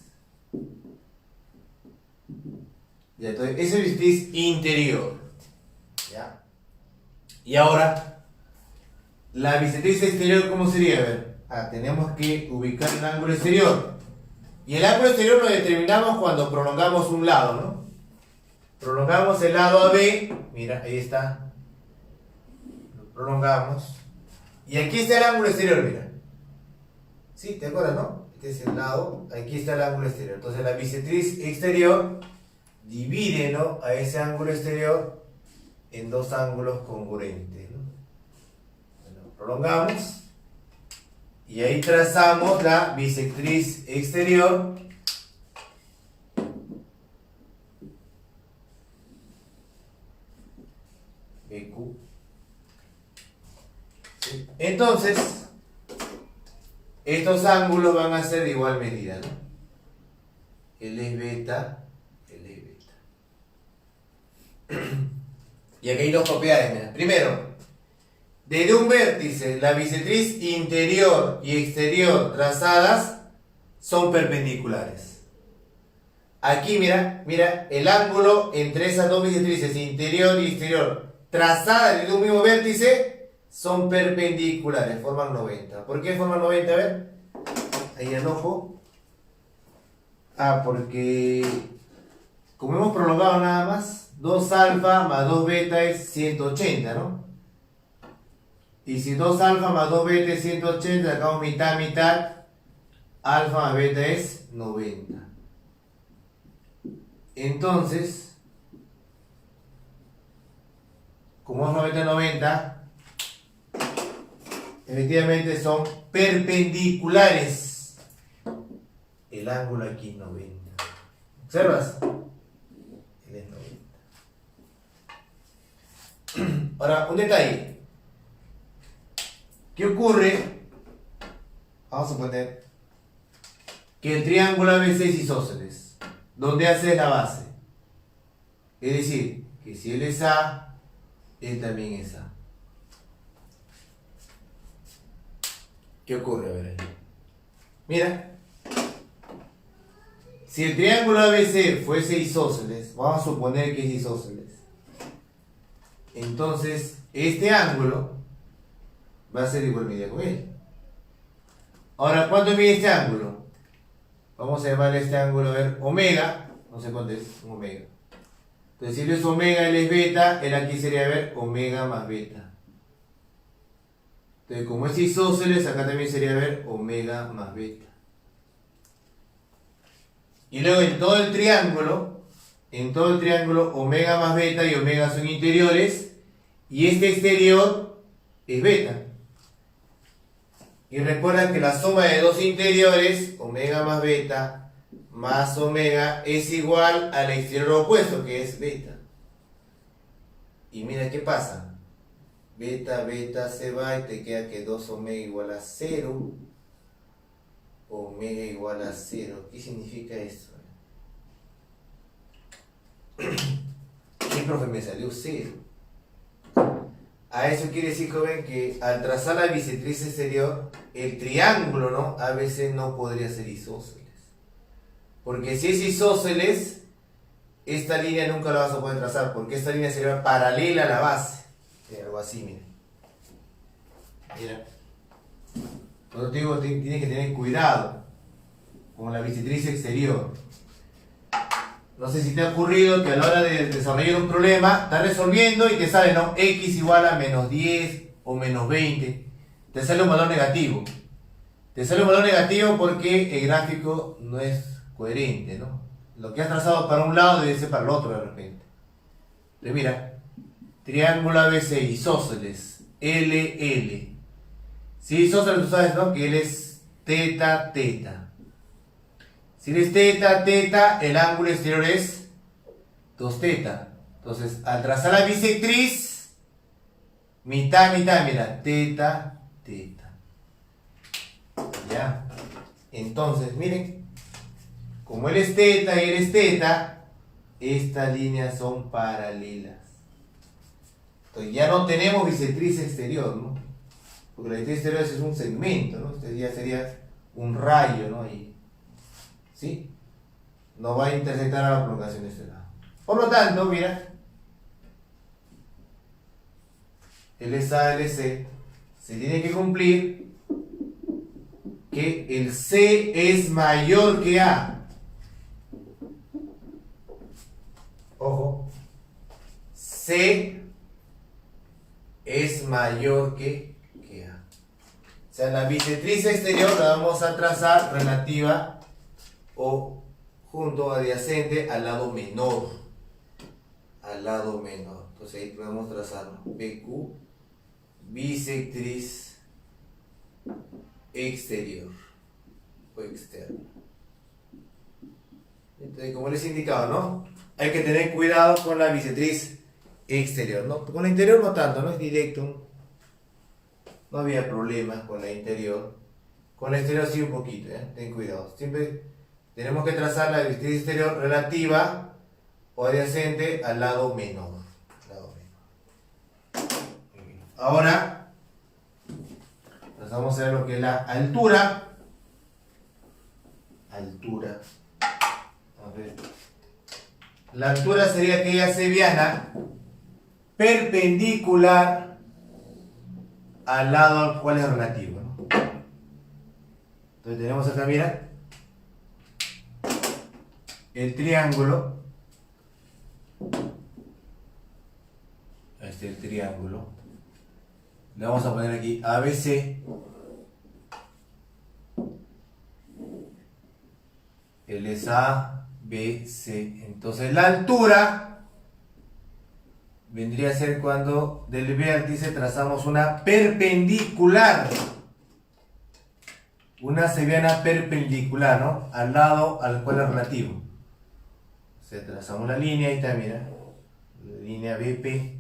S1: Ya, entonces, esa es bisectriz interior. ¿Ya? Y ahora, la bisectriz exterior, ¿cómo sería? A ver, tenemos que ubicar el ángulo exterior. Y el ángulo exterior lo determinamos cuando prolongamos un lado, ¿no? Prolongamos el lado AB. Mira, ahí está. Lo prolongamos. Y aquí está el ángulo exterior, mira. ¿Sí? ¿Te acuerdas, no? Este es el lado, aquí está el ángulo exterior. Entonces la bisectriz exterior divide, ¿no?, a ese ángulo exterior en dos ángulos congruentes, ¿no? Bueno, prolongamos. Y ahí trazamos la bisectriz exterior. BQ. Entonces, estos ángulos van a ser de igual medida, ¿no? Él es beta, él es beta. Y aquí hay dos propiedades, mira. Primero, desde un vértice, la bisectriz interior y exterior trazadas son perpendiculares. Aquí, mira, el ángulo entre esas dos bisectrices, interior y exterior, trazadas desde un mismo vértice, son perpendiculares, forman 90. ¿Por qué forman 90? A ver, ahí el ojo. Porque como hemos prolongado nada más, 2 alfa más 2 beta es 180, ¿no? Y si 2 alfa más 2 beta es 180, sacamos mitad, mitad, alfa más beta es 90. Entonces, como es 90, efectivamente son perpendiculares. El ángulo aquí es 90. ¿Observas? Él es 90. Ahora, un detalle. ¿Qué ocurre? Vamos a suponer que el triángulo ABC es isósceles, donde AC es la base. Es decir, que si él es A, él también es A. ¿Qué ocurre? A ver ahí. Mira. Si el triángulo ABC fuese isósceles, vamos a suponer que es isósceles. Entonces, este ángulo va a ser igual media con él. Ahora, ¿cuánto mide este ángulo? Vamos a llamarle este ángulo, a ver, omega. No sé cuánto es, un omega. Entonces, si él es omega, él es beta, él aquí sería, a ver, omega más beta. Entonces, como es isósceles, acá también sería, a ver, omega más beta. Y luego en todo el triángulo, omega más beta y omega son interiores, y este exterior es beta. Y recuerda que la suma de dos interiores, omega más beta, más omega, es igual al exterior opuesto, que es beta. Y mira qué pasa. Beta, beta se va y te queda que 2 omega igual a 0. Omega igual a 0. ¿Qué significa esto? Sí, profe, me salió 0. A eso quiere decir, joven, que al trazar la bisectriz exterior, el triángulo, ¿no?, ABC no podría ser isósceles. Porque si es isósceles, esta línea nunca la vas a poder trazar, porque esta línea sería paralela a la base. Algo así, mira. Mira. Por eso te digo, tienes que tener cuidado con la bisectriz exterior. No sé si te ha ocurrido que a la hora de desarrollar un problema, estás resolviendo y te sale, ¿no?, x igual a menos 10 o menos 20. Te sale un valor negativo. Te sale un valor negativo porque el gráfico no es coherente, ¿no? Lo que has trazado para un lado debe ser para el otro de repente. Entonces mira, triángulo ABC, isósceles, LL. Si isósceles, tú sabes, ¿no?, que él es teta, teta. Si es teta, teta, el ángulo exterior es 2 teta. Entonces, al trazar la bisectriz, mitad, mitad, mira, teta, teta. ¿Ya? Entonces, miren, como él es teta y él es teta, estas líneas son paralelas. Entonces, ya no tenemos bisectriz exterior, ¿no? Porque la bisectriz exterior es un segmento, ¿no? Este ya sería un rayo, ¿no? ¿Sí? No va a intersectar a la prolongación de este lado. Por lo tanto, mira, LSA, LC, se tiene que cumplir que el C es mayor que A. Ojo, C es mayor que A. O sea, la bisectriz exterior la vamos a trazar relativa o junto, adyacente al lado menor. Al lado menor. Entonces ahí podemos trazarlo. BQ, bisectriz exterior o externa. Entonces, como les he indicado, ¿no?, hay que tener cuidado con la bisectriz exterior, ¿no? Con la interior no tanto, no es directo. No había problemas con la interior. Con la exterior sí un poquito, ¿eh? Ten cuidado. Siempre tenemos que trazar la bisectriz exterior relativa o adyacente al lado menor. Ahora pasamos a ver lo que es la altura. Altura. A ver. La altura sería aquella seviana perpendicular al lado al cual es relativo, ¿no? Entonces tenemos acá, mira, el triángulo. Este es el triángulo. Le vamos a poner aquí ABC. Él es A, B, C. Entonces la altura vendría a ser cuando del vértice trazamos una perpendicular. Una seviana perpendicular, ¿no? Al lado al cual es relativo. O sea, trazamos la línea, ahí está, mira. La línea BP.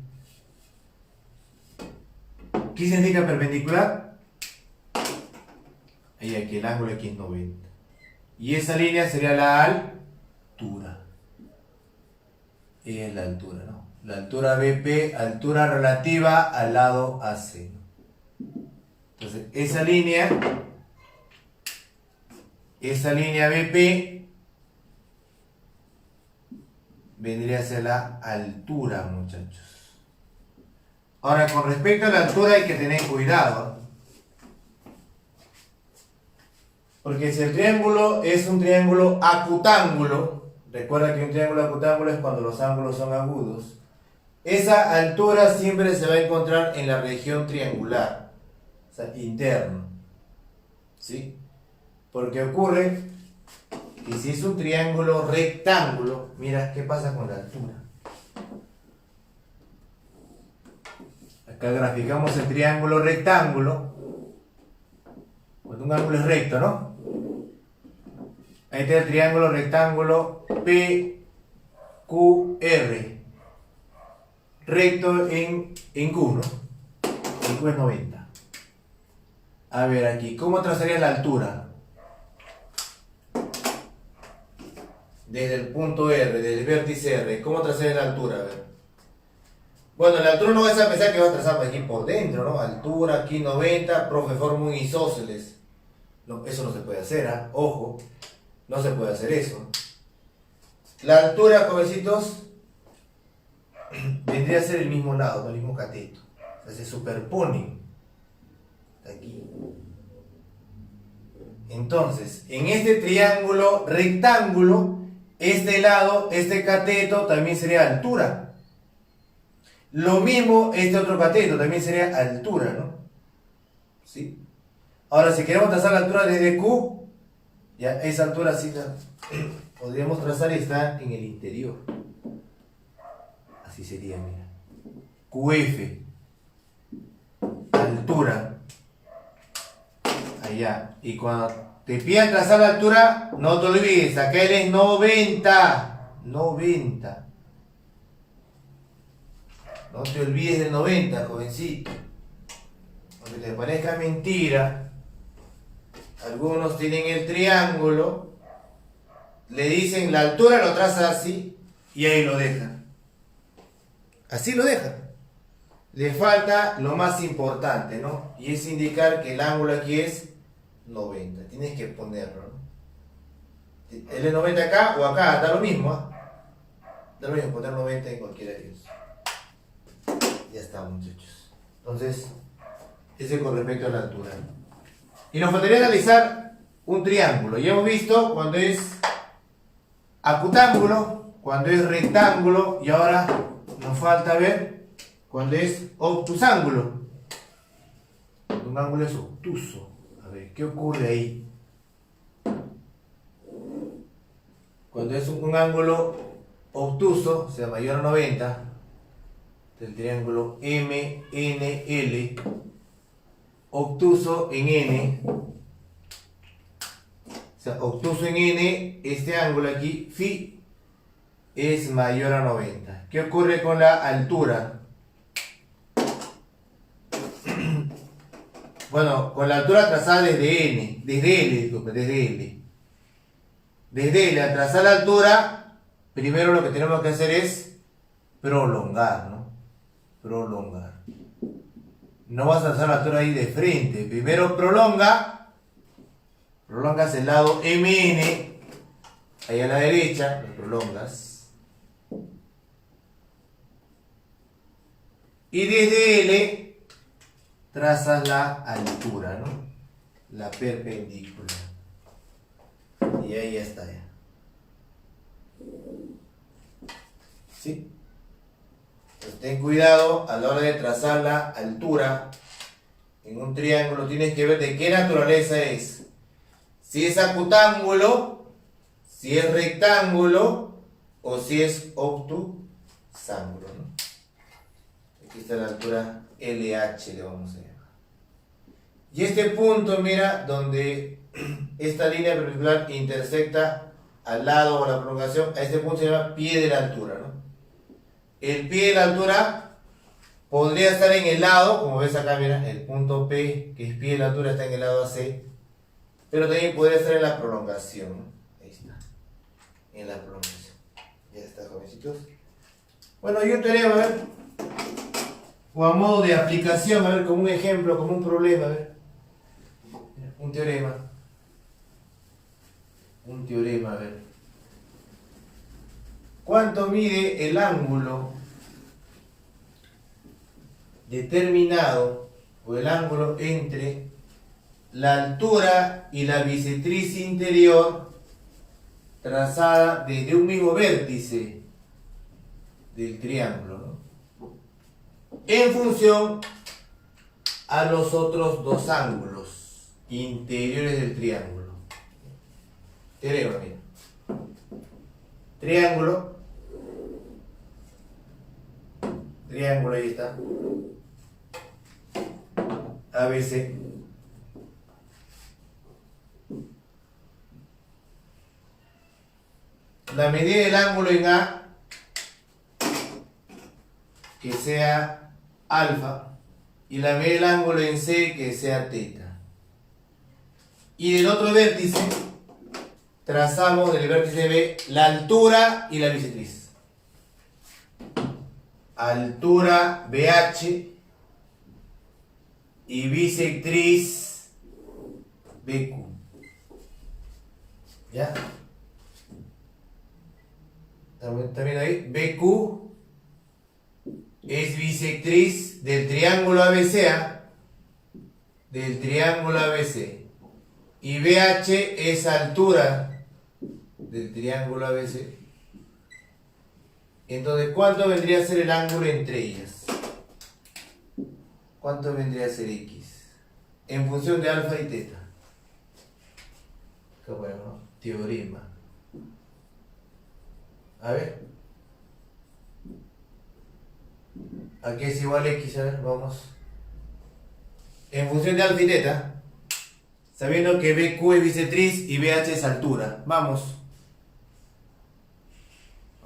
S1: ¿Qué significa perpendicular? Ahí aquí el ángulo aquí es 90. Y esa línea sería la altura. Es la altura, ¿no? La altura BP, altura relativa al lado AC. Entonces, esa línea BP vendría a ser la altura, muchachos. Ahora, con respecto a la altura hay que tener cuidado. Porque si el triángulo es un triángulo acutángulo, recuerda que un triángulo acutángulo es cuando los ángulos son agudos, esa altura siempre se va a encontrar en la región triangular, o sea, interno. ¿Sí? Porque ocurre que si es un triángulo rectángulo, mira qué pasa con la altura. Acá graficamos el triángulo rectángulo, cuando un ángulo es recto, ¿no? Ahí está el triángulo rectángulo PQR, recto en Q, ¿no? En Q es 90. A ver aquí, ¿cómo trazaría la altura? Desde el punto R, desde el vértice R, ¿cómo trazaría la altura? A ver. Bueno, la altura no vas a pensar que vas a trazar por aquí por dentro, ¿no? Altura, aquí 90, profe, forma un isósceles. No, eso no se puede hacer, ¿eh? Ojo, no se puede hacer eso. La altura, jovencitos, vendría a ser el mismo lado, el mismo cateto. O sea, se superponen. Aquí. Entonces, en este triángulo rectángulo, este lado, este cateto también sería altura. Lo mismo este otro cateto, también sería altura, ¿no? ¿Sí? Ahora, si queremos trazar la altura desde Q, ya esa altura sí la podríamos trazar y está en el interior. Así sería, mira. QF, altura, allá. Y cuando te pidan trazar la altura, no te olvides, acá él es 90. 90. No te olvides del 90, jovencito. Aunque te parezca mentira, algunos tienen el triángulo, le dicen la altura, lo traza así y ahí lo dejan. Así lo dejan. Le falta lo más importante, ¿no? Y es indicar que el ángulo aquí es 90. Tienes que ponerlo, ¿no? Él es 90 acá o acá, da lo mismo, ¿eh? Da lo mismo poner 90 en cualquiera de ellos. Ya está, muchachos. Entonces, ese con respecto a la altura. Y nos faltaría analizar un triángulo. Ya hemos visto cuando es acutángulo, cuando es rectángulo, y ahora nos falta ver cuando es obtusángulo. Cuando un ángulo es obtuso. A ver, ¿qué ocurre ahí? Cuando es un ángulo obtuso, o sea, mayor a 90, del triángulo MNL, obtuso en N, o sea, obtuso en N, este ángulo aquí, Φ, es mayor a 90. ¿Qué ocurre con la altura? Bueno, con la altura trazada desde L, a trazar la altura, primero lo que tenemos que hacer es prolongar, ¿no? Prolongar. No vas a hacer la altura ahí de frente. Primero prolongas el lado MN, ahí a la derecha, lo prolongas. Y desde L trazas la altura, ¿no? La perpendicular. Y ahí ya está ya. ¿Sí? Pues ten cuidado a la hora de trazar la altura en un triángulo. Tienes que ver de qué naturaleza es. Si es acutángulo, si es rectángulo o si es obtusángulo, ¿no? Aquí está la altura LH, le vamos a llamar. Y este punto, mira, donde esta línea perpendicular intersecta al lado o la prolongación, a este punto se llama pie de la altura, ¿no? El pie de la altura podría estar en el lado, como ves acá, mira, el punto P, que es pie de la altura, está en el lado AC, pero también podría estar en la prolongación, ¿no? Ahí está, en la prolongación. Ya está, jovencitos. Bueno, y un teorema, a ver, o a modo de aplicación, a ver, como un ejemplo, como un problema, a ver. Un teorema. Un teorema, a ver. ¿Cuánto mide el ángulo determinado o el ángulo entre la altura y la bisectriz interior trazada desde un mismo vértice del triángulo, ¿no? En función a los otros dos ángulos interiores del triángulo? Teorema, mira. Triángulo, ahí está, ABC. La medida del ángulo en A, que sea alfa, y la medida del ángulo en C, que sea teta. Y del otro vértice, trazamos del vértice B la altura y la bisectriz. Altura BH y bisectriz BQ. ¿Ya? También ahí. BQ es bisectriz del triángulo ABC, del triángulo ABC. Y BH es altura del triángulo ABC. Entonces, ¿cuánto vendría a ser el ángulo entre ellas? ¿Cuánto vendría a ser X? En función de alfa y teta. Qué bueno, ¿no? Teorema. A ver. ¿A qué es igual X? A ver, vamos. En función de alfa y teta, sabiendo que BQ es bisectriz y BH es altura. Vamos.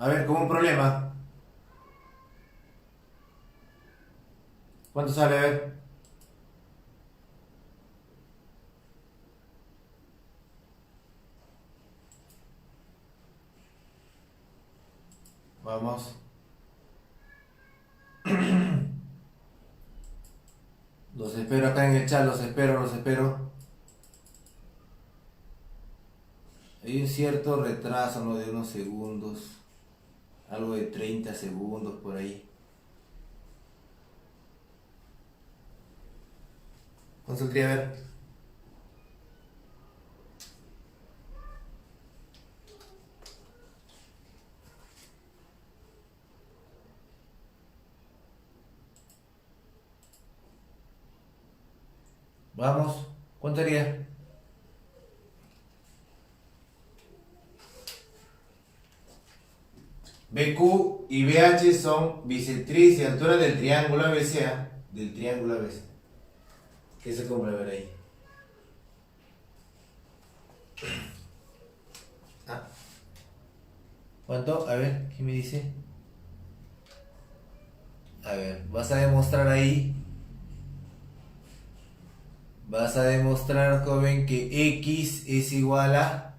S1: A ver, como un problema. ¿Cuánto sale? A ver. Vamos. Los espero acá en el chat, los espero. Hay un cierto retraso, ¿no? De unos segundos. Algo de 30 segundos por ahí. Consulté, a ver. Vamos. ¿Cuánto haría? BQ y BH son bisectriz y altura del triángulo ABC, del triángulo ABC. ¿Qué se compra ver ahí? ¿Cuánto? A ver, ¿qué me dice? A ver, vas a demostrar ahí. Vas a demostrar, joven, que X es igual a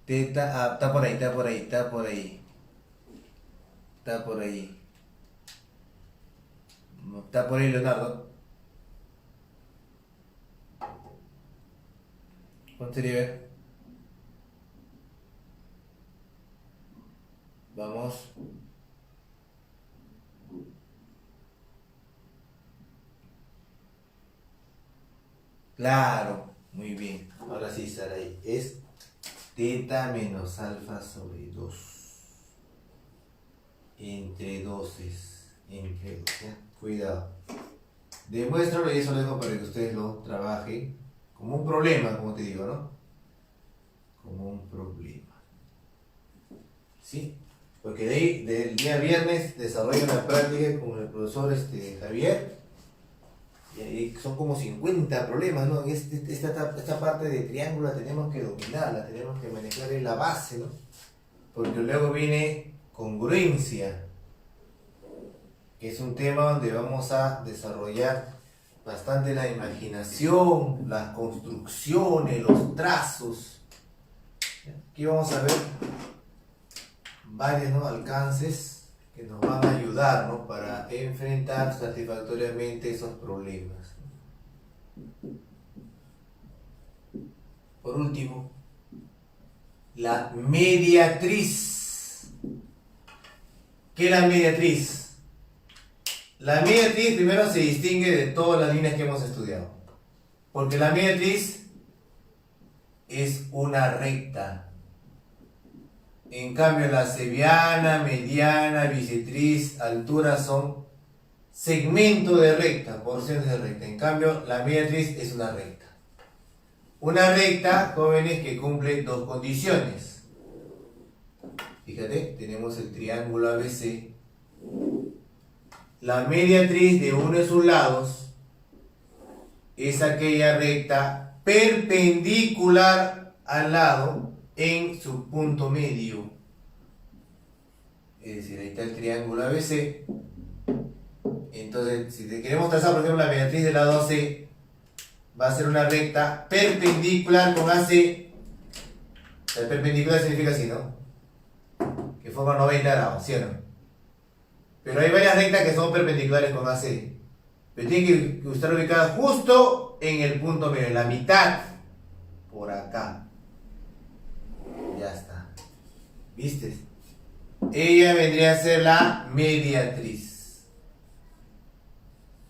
S1: Teta, está por ahí, está por ahí, está por ahí. Está por ahí. Está por ahí, Leonardo. Ponte a ver. Vamos. Claro, muy bien. Ahora sí, Sara, ahí. Es teta menos alfa sobre 2. Entre 12. Entre 2. Cuidado. Demuéstralo y eso lo dejo para que ustedes lo trabajen como un problema, como te digo, ¿no? Como un problema. ¿Sí? Porque de ahí, del día viernes, desarrollo una práctica con el profesor Javier. Y ahí son como 50 problemas, ¿no? Esta parte de triángulo la tenemos que dominar, la tenemos que manejar en la base, ¿no? Porque luego viene congruencia, que es un tema donde vamos a desarrollar bastante la imaginación, las construcciones, los trazos. Aquí vamos a ver varios, ¿no?, alcances que nos van a ayudar, ¿no?, para enfrentar satisfactoriamente esos problemas. Por último, la mediatriz. ¿Qué es la mediatriz? La mediatriz primero se distingue de todas las líneas que hemos estudiado, porque la mediatriz es una recta. En cambio, la cebiana, mediana, bisectriz, altura son segmentos de recta, porciones de recta. En cambio, la mediatriz es una recta. Una recta, jóvenes, que cumple dos condiciones. Fíjate, tenemos el triángulo ABC. La mediatriz de uno de sus lados es aquella recta perpendicular al lado en su punto medio. Es decir, ahí está el triángulo ABC. Entonces, si te queremos trazar, por ejemplo, la mediatriz del lado AC, va a ser una recta perpendicular con AC. O sea, perpendicular significa así, ¿no? Que forma 90 grados, ¿sí o no? Pero hay varias rectas que son perpendiculares con AC. Pero tienen que estar ubicadas justo en el punto medio, en la mitad. Por acá. Ya está. ¿Viste? Ella vendría a ser la mediatriz.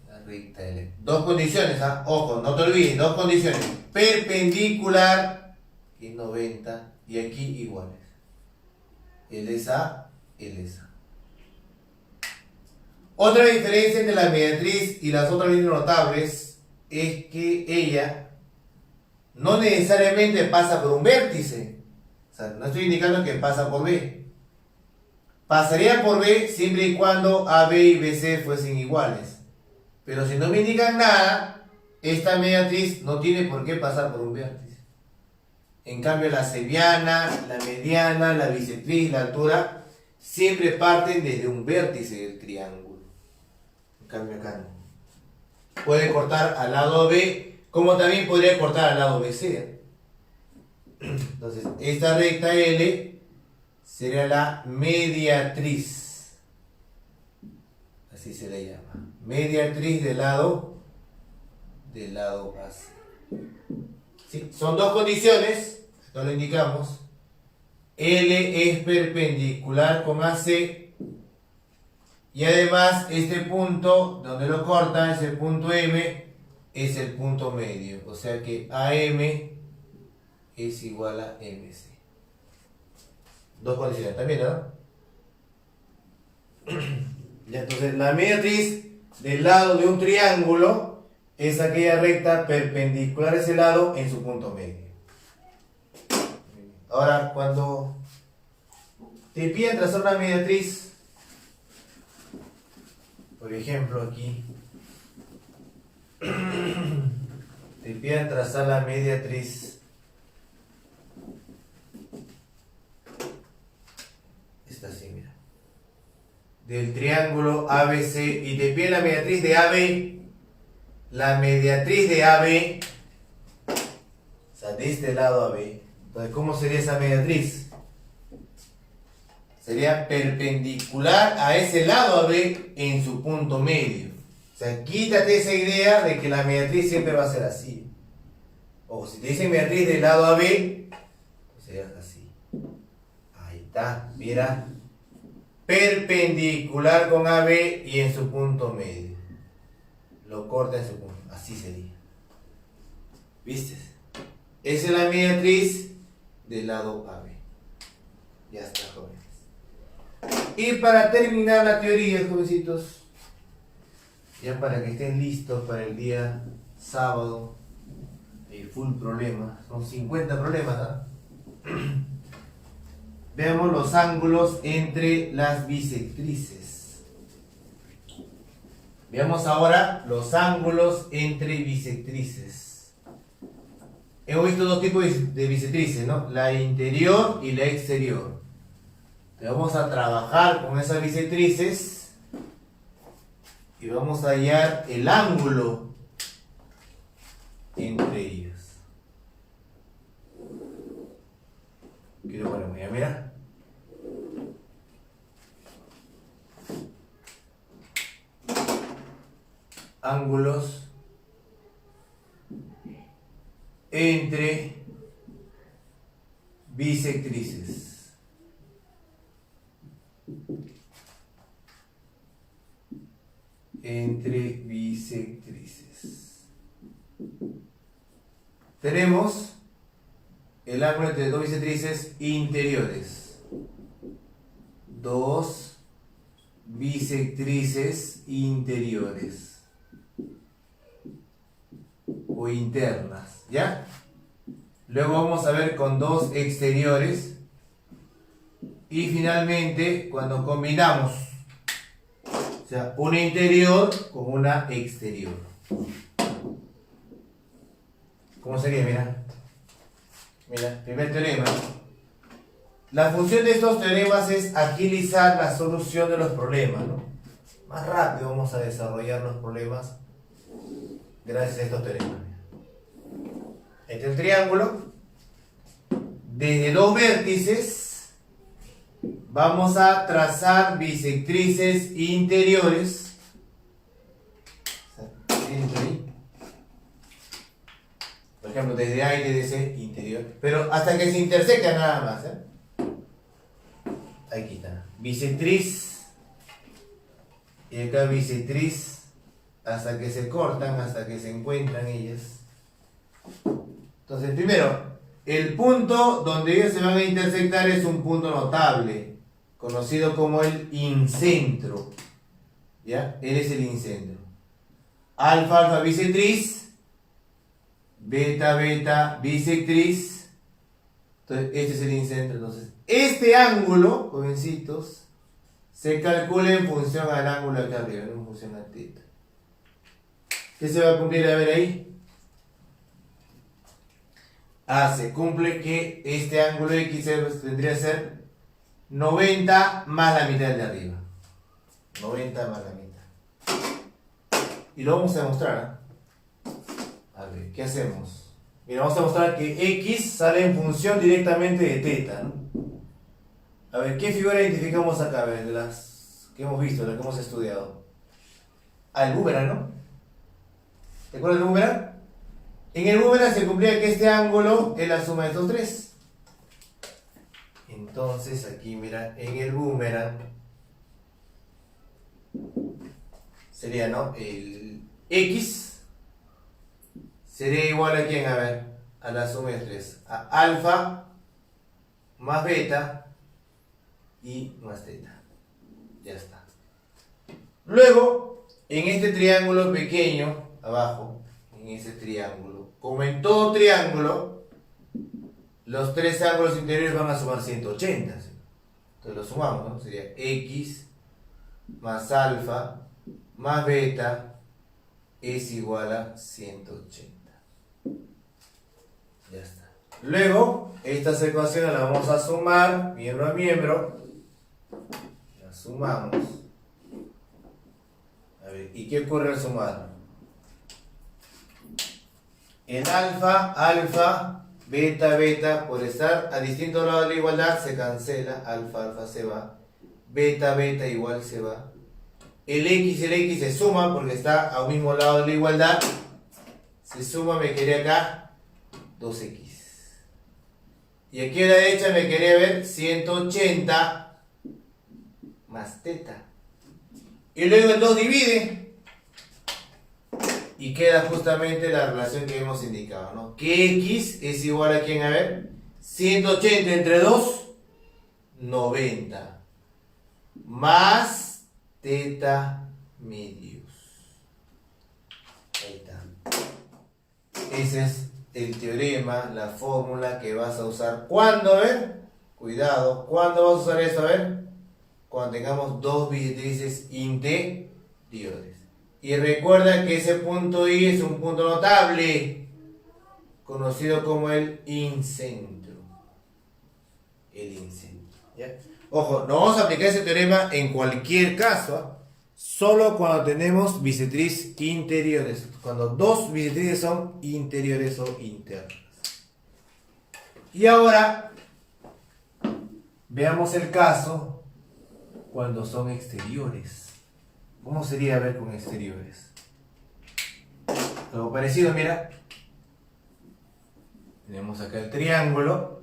S1: La recta L. Dos condiciones, ¿ah? Ojo, no te olvides, dos condiciones. Perpendicular, que es 90, y aquí iguales. L es A, L es A. Otra diferencia entre la mediatriz y las otras líneas notables es que ella no necesariamente pasa por un vértice. O sea, no estoy indicando que pasa por B. Pasaría por B siempre y cuando AB y BC fuesen iguales. Pero si no me indican nada, esta mediatriz no tiene por qué pasar por un vértice. En cambio, la cebiana, la mediana, la bisectriz, la altura, siempre parten desde un vértice del triángulo. En cambio acá no. Puede cortar al lado B, como también podría cortar al lado BC. Entonces, esta recta L sería la mediatriz. Así se le llama. Mediatriz del lado AC. ¿Sí? Son dos condiciones, esto lo indicamos. L es perpendicular con AC. Y además, este punto donde lo corta, ese punto M, es el punto medio. O sea que AM es igual a MC. Dos condiciones también, ¿no? Ya, entonces, la mediatriz del lado de un triángulo es aquella recta perpendicular a ese lado en su punto medio. Ahora, cuando te piden trazar una mediatriz, por ejemplo, aquí te piden trazar la mediatriz. Está así, mira. Del triángulo ABC y te piden la mediatriz de AB. La mediatriz de AB, o sea, de este lado AB, Entonces, ¿cómo sería esa mediatriz? Sería perpendicular a ese lado AB en su punto medio. O sea, quítate esa idea de que la mediatriz siempre va a ser así. O si te dicen mediatriz del lado AB, pues sería así. Ahí está, mira. Perpendicular con AB y en su punto medio. Lo corta en su punto. Así sería. ¿Viste? Esa es la mediatriz del lado AB. Ya está, jóvenes. Y para terminar la teoría, jovencitos, ya para que estén listos para el día sábado, full problemas, son 50 problemas, ¿no? Veamos los ángulos entre las bisectrices. Veamos ahora los ángulos entre bisectrices. Hemos visto dos tipos de bisectrices, ¿no? La interior y la exterior. Vamos a trabajar con esas bisectrices y vamos a hallar el ángulo entre ellas. Quiero ponerme ya, mira. Ángulos entre bisectrices. Entre bisectrices. Tenemos el ángulo entre dos bisectrices interiores. Dos bisectrices interiores o internas, ¿ya? Luego vamos a ver con dos exteriores y finalmente cuando combinamos, o sea, una interior con una exterior. ¿Cómo sería? Mira. Mira, primer teorema. La función de estos teoremas es agilizar la solución de los problemas, ¿no? Más rápido vamos a desarrollar los problemas gracias a estos teoremas. Este es el triángulo. Desde dos vértices vamos a trazar bisectrices interiores. Por ejemplo, desde A y desde C, interior. Pero hasta que se intersecan nada más, ¿eh? Aquí está. Bisectriz. Y acá bisectriz. Hasta que se cortan, hasta que se encuentran ellas. Entonces, primero, el punto donde ellos se van a intersectar es un punto notable, conocido como el incentro. ¿Ya? Él es el incentro. Alfa, alfa, bisectriz. Beta, beta, bisectriz. Entonces, este es el incentro. Entonces, este ángulo, jovencitos, se calcula en función al ángulo acá arriba, no en función al teta. ¿Qué se va a cumplir a ver ahí? Se cumple que este ángulo X tendría que ser 90 más la mitad de arriba. 90 más la mitad. Y lo vamos a demostrar. A ver, ¿qué hacemos? Mira, vamos a mostrar que X sale en función directamente de teta, ¿no? A ver, ¿qué figura identificamos acá? A ver, de las que hemos visto, de las que hemos estudiado. El boomerang, ¿no? ¿Te acuerdas del boomerang? En el boomerang se cumplía que este ángulo es la suma de estos tres. Entonces, aquí, mira, en el boomerang sería, ¿no? El X sería igual a quién, a ver, a la suma de 3, a alfa más beta y más teta. Ya está. Luego, en este triángulo pequeño, abajo, en ese triángulo, como en todo triángulo, los tres ángulos interiores van a sumar 180. ¿Sí? Entonces lo sumamos, ¿no? Sería X más alfa más beta es igual a 180. Ya está. Luego, estas ecuaciones las vamos a sumar miembro a miembro. Las sumamos. A ver, ¿y qué ocurre al sumar? El alfa Beta, beta, por estar a distintos lados de la igualdad, se cancela. Alfa, alfa se va. Beta, beta igual se va. El X y el X se suma porque está a un mismo lado de la igualdad. Se suma, me quedé acá 2X. Y aquí a la derecha me quería ver 180 más teta. Y luego el 2 divide. Y queda justamente la relación que hemos indicado, ¿no? Que X es igual a ¿quién? A ver. 180 entre 2, 90. Más teta medios. Ahí está. Ese es el teorema, la fórmula que vas a usar. ¿Cuándo? A ver. Cuidado. ¿Cuándo vas a usar esto? A ver. Cuando tengamos dos bisectrices interiores. Y recuerda que ese punto I es un punto notable, conocido como el incentro. El incentro. ¿Ya? Ojo, no vamos a aplicar ese teorema en cualquier caso, ¿eh? Solo cuando tenemos bisectrices interiores. Cuando dos bisectrices son interiores o internas. Y ahora veamos el caso cuando son exteriores. ¿Cómo sería ver con exteriores? Algo parecido, mira. Tenemos acá el triángulo.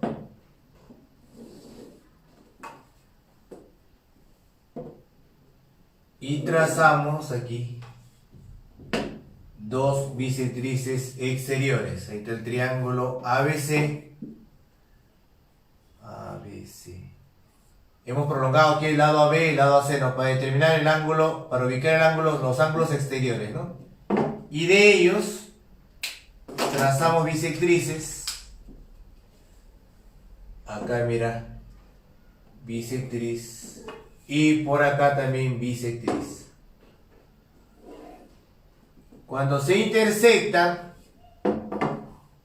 S1: Y trazamos aquí dos bisectrices exteriores. Ahí está el triángulo ABC. ABC. Hemos prolongado aquí el lado AB y el lado AC, ¿no? Para determinar el ángulo, para ubicar el ángulo, los ángulos exteriores, ¿no? Y de ellos trazamos bisectrices. Acá mira, bisectriz. Y por acá también bisectriz. Cuando se intersectan,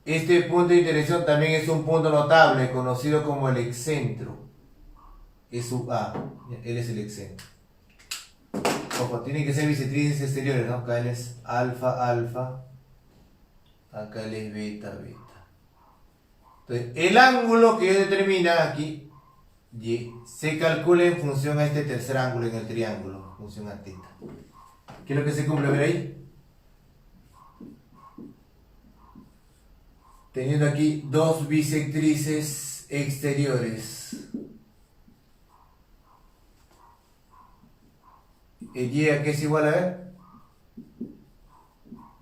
S1: este punto de intersección también es un punto notable, conocido como el excentro. Es su A, él es el excentro. Ojo, tienen que ser bisectrices exteriores, ¿no? Acá él es alfa, alfa. Acá él es beta, beta. Entonces, el ángulo que determina aquí, Y, se calcula en función a este tercer ángulo en el triángulo, función a teta. ¿Qué es lo que se cumple? A ver ahí. Teniendo aquí dos bisectrices exteriores. El Y aquí es igual a ver.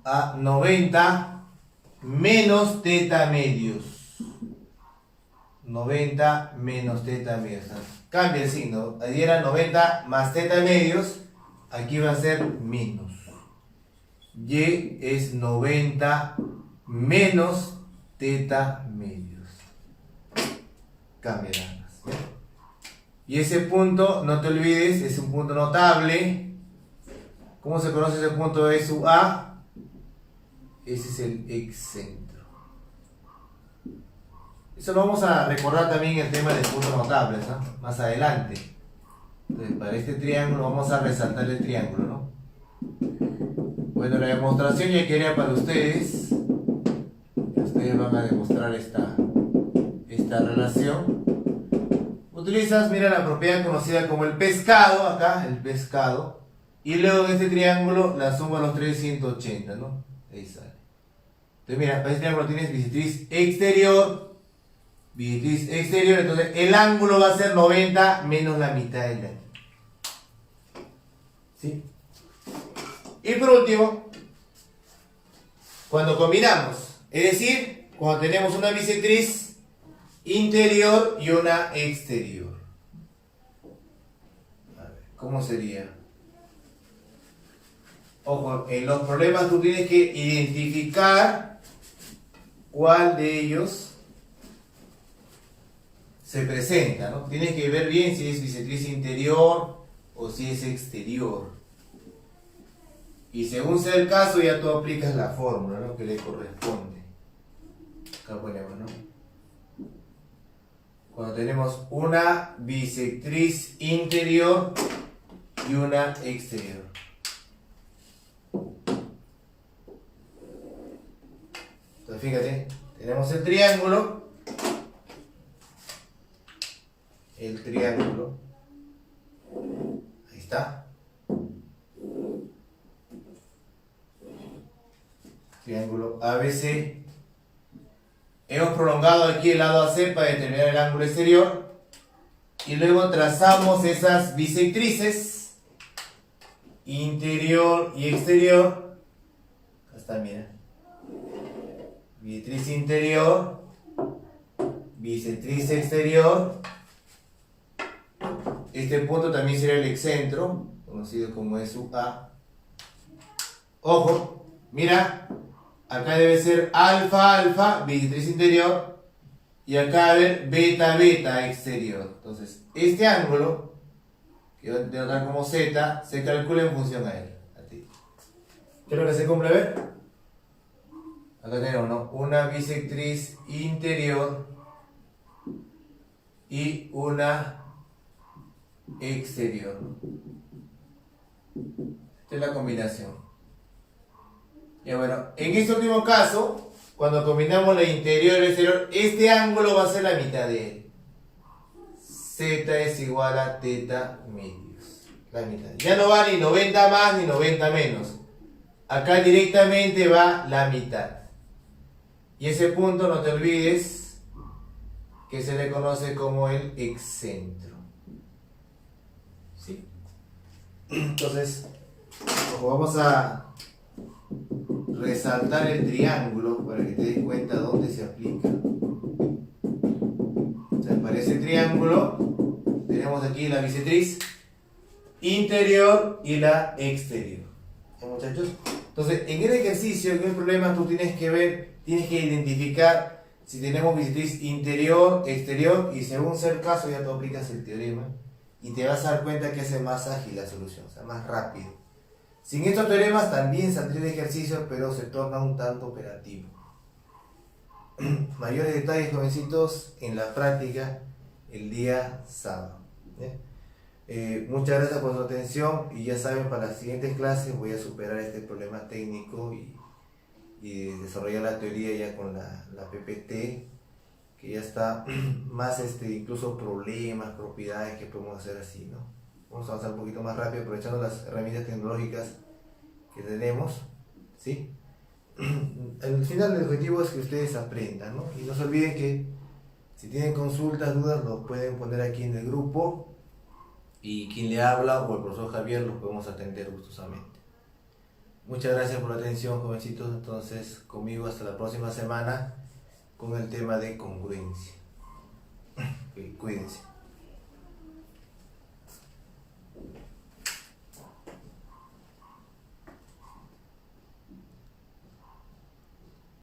S1: A 90 menos teta medios. 90 menos teta medios. Cambia el signo. Allí era 90 más teta medios. Aquí va a ser menos. Y es 90 menos teta medios. Cambia nada más. ¿Sí? Y ese punto, no te olvides, es un punto notable. ¿Cómo se conoce ese punto de su A? Ese es el excentro. Eso lo vamos a recordar también en el tema de puntos notables, ¿no? Más adelante. Entonces, para este triángulo vamos a resaltar el triángulo, ¿no? Bueno, la demostración ya quería para ustedes. Ustedes van a demostrar esta relación. Utilizas, mira, la propiedad conocida como el pescado, acá, el pescado. Y luego de este triángulo la suma de los 380, ¿no? Ahí sale. Entonces, mira, para este triángulo tienes bisectriz exterior. Bisectriz exterior, entonces el ángulo va a ser 90 menos la mitad del ángulo. ¿Sí? Y por último, cuando combinamos, es decir, cuando tenemos una bisectriz interior y una exterior. A ver, ¿cómo sería? Ojo, en los problemas tú tienes que identificar cuál de ellos se presenta, ¿no? Tienes que ver bien si es bisectriz interior o si es exterior. Y según sea el caso, ya tú aplicas la fórmula, ¿no? Que le corresponde. Acá ponemos, ¿no? Cuando tenemos una bisectriz interior y una exterior. Entonces fíjate, Tenemos el triángulo. El triángulo. Ahí está. Triángulo ABC. Hemos prolongado aquí el lado AC para determinar el ángulo exterior. Y luego trazamos esas bisectrices. Interior y exterior. Acá está, mira. Bisectriz interior. Bisectriz exterior. Este punto también será el excentro, conocido como es su A. Ojo, mira, acá debe ser alfa, alfa, bisectriz interior, y acá debe haber beta, beta exterior. Entonces, este ángulo, que voy a denotar como Z, se calcula en función a él. ¿Qué es lo que se cumple? A ver. Acá tenemos, ¿no?, una bisectriz interior y una exterior. Esta es la combinación. Y bueno, en este último caso, cuando combinamos la interior y el exterior, este ángulo va a ser la mitad de él. Z es igual a teta medios. La mitad. Ya no va ni 90 más ni 90 menos. Acá directamente va la mitad. Y ese punto, no te olvides, que se le conoce como el excentro. ¿Sí? Entonces, vamos a resaltar el triángulo para que te des cuenta dónde se aplica. O sea, para ese triángulo tenemos aquí la bisectriz interior y la exterior. ¿Sí, muchachos? Entonces, en el ejercicio, en el problema, tú tienes que ver, tienes que identificar si tenemos bisectriz interior, exterior, y según sea el caso ya tú aplicas el teorema y te vas a dar cuenta que hace más ágil la solución, o sea, más rápido. Sin estos teoremas también saldría el ejercicio, pero se torna un tanto operativo. Mayores detalles, jovencitos, en la práctica el día sábado. Muchas gracias por su atención y ya saben, para las siguientes clases voy a superar este problema técnico y desarrollar la teoría ya con la PPT, que ya está más incluso problemas, propiedades que podemos hacer así, ¿no? Vamos a avanzar un poquito más rápido aprovechando las herramientas tecnológicas que tenemos, ¿sí? Al final el objetivo es que ustedes aprendan, ¿no? Y no se olviden que si tienen consultas, dudas, los pueden poner aquí en el grupo y quien le habla o el profesor Javier los podemos atender gustosamente. Muchas gracias por la atención, jovencitos. Entonces, conmigo hasta la próxima semana con el tema de congruencia. Cuídense.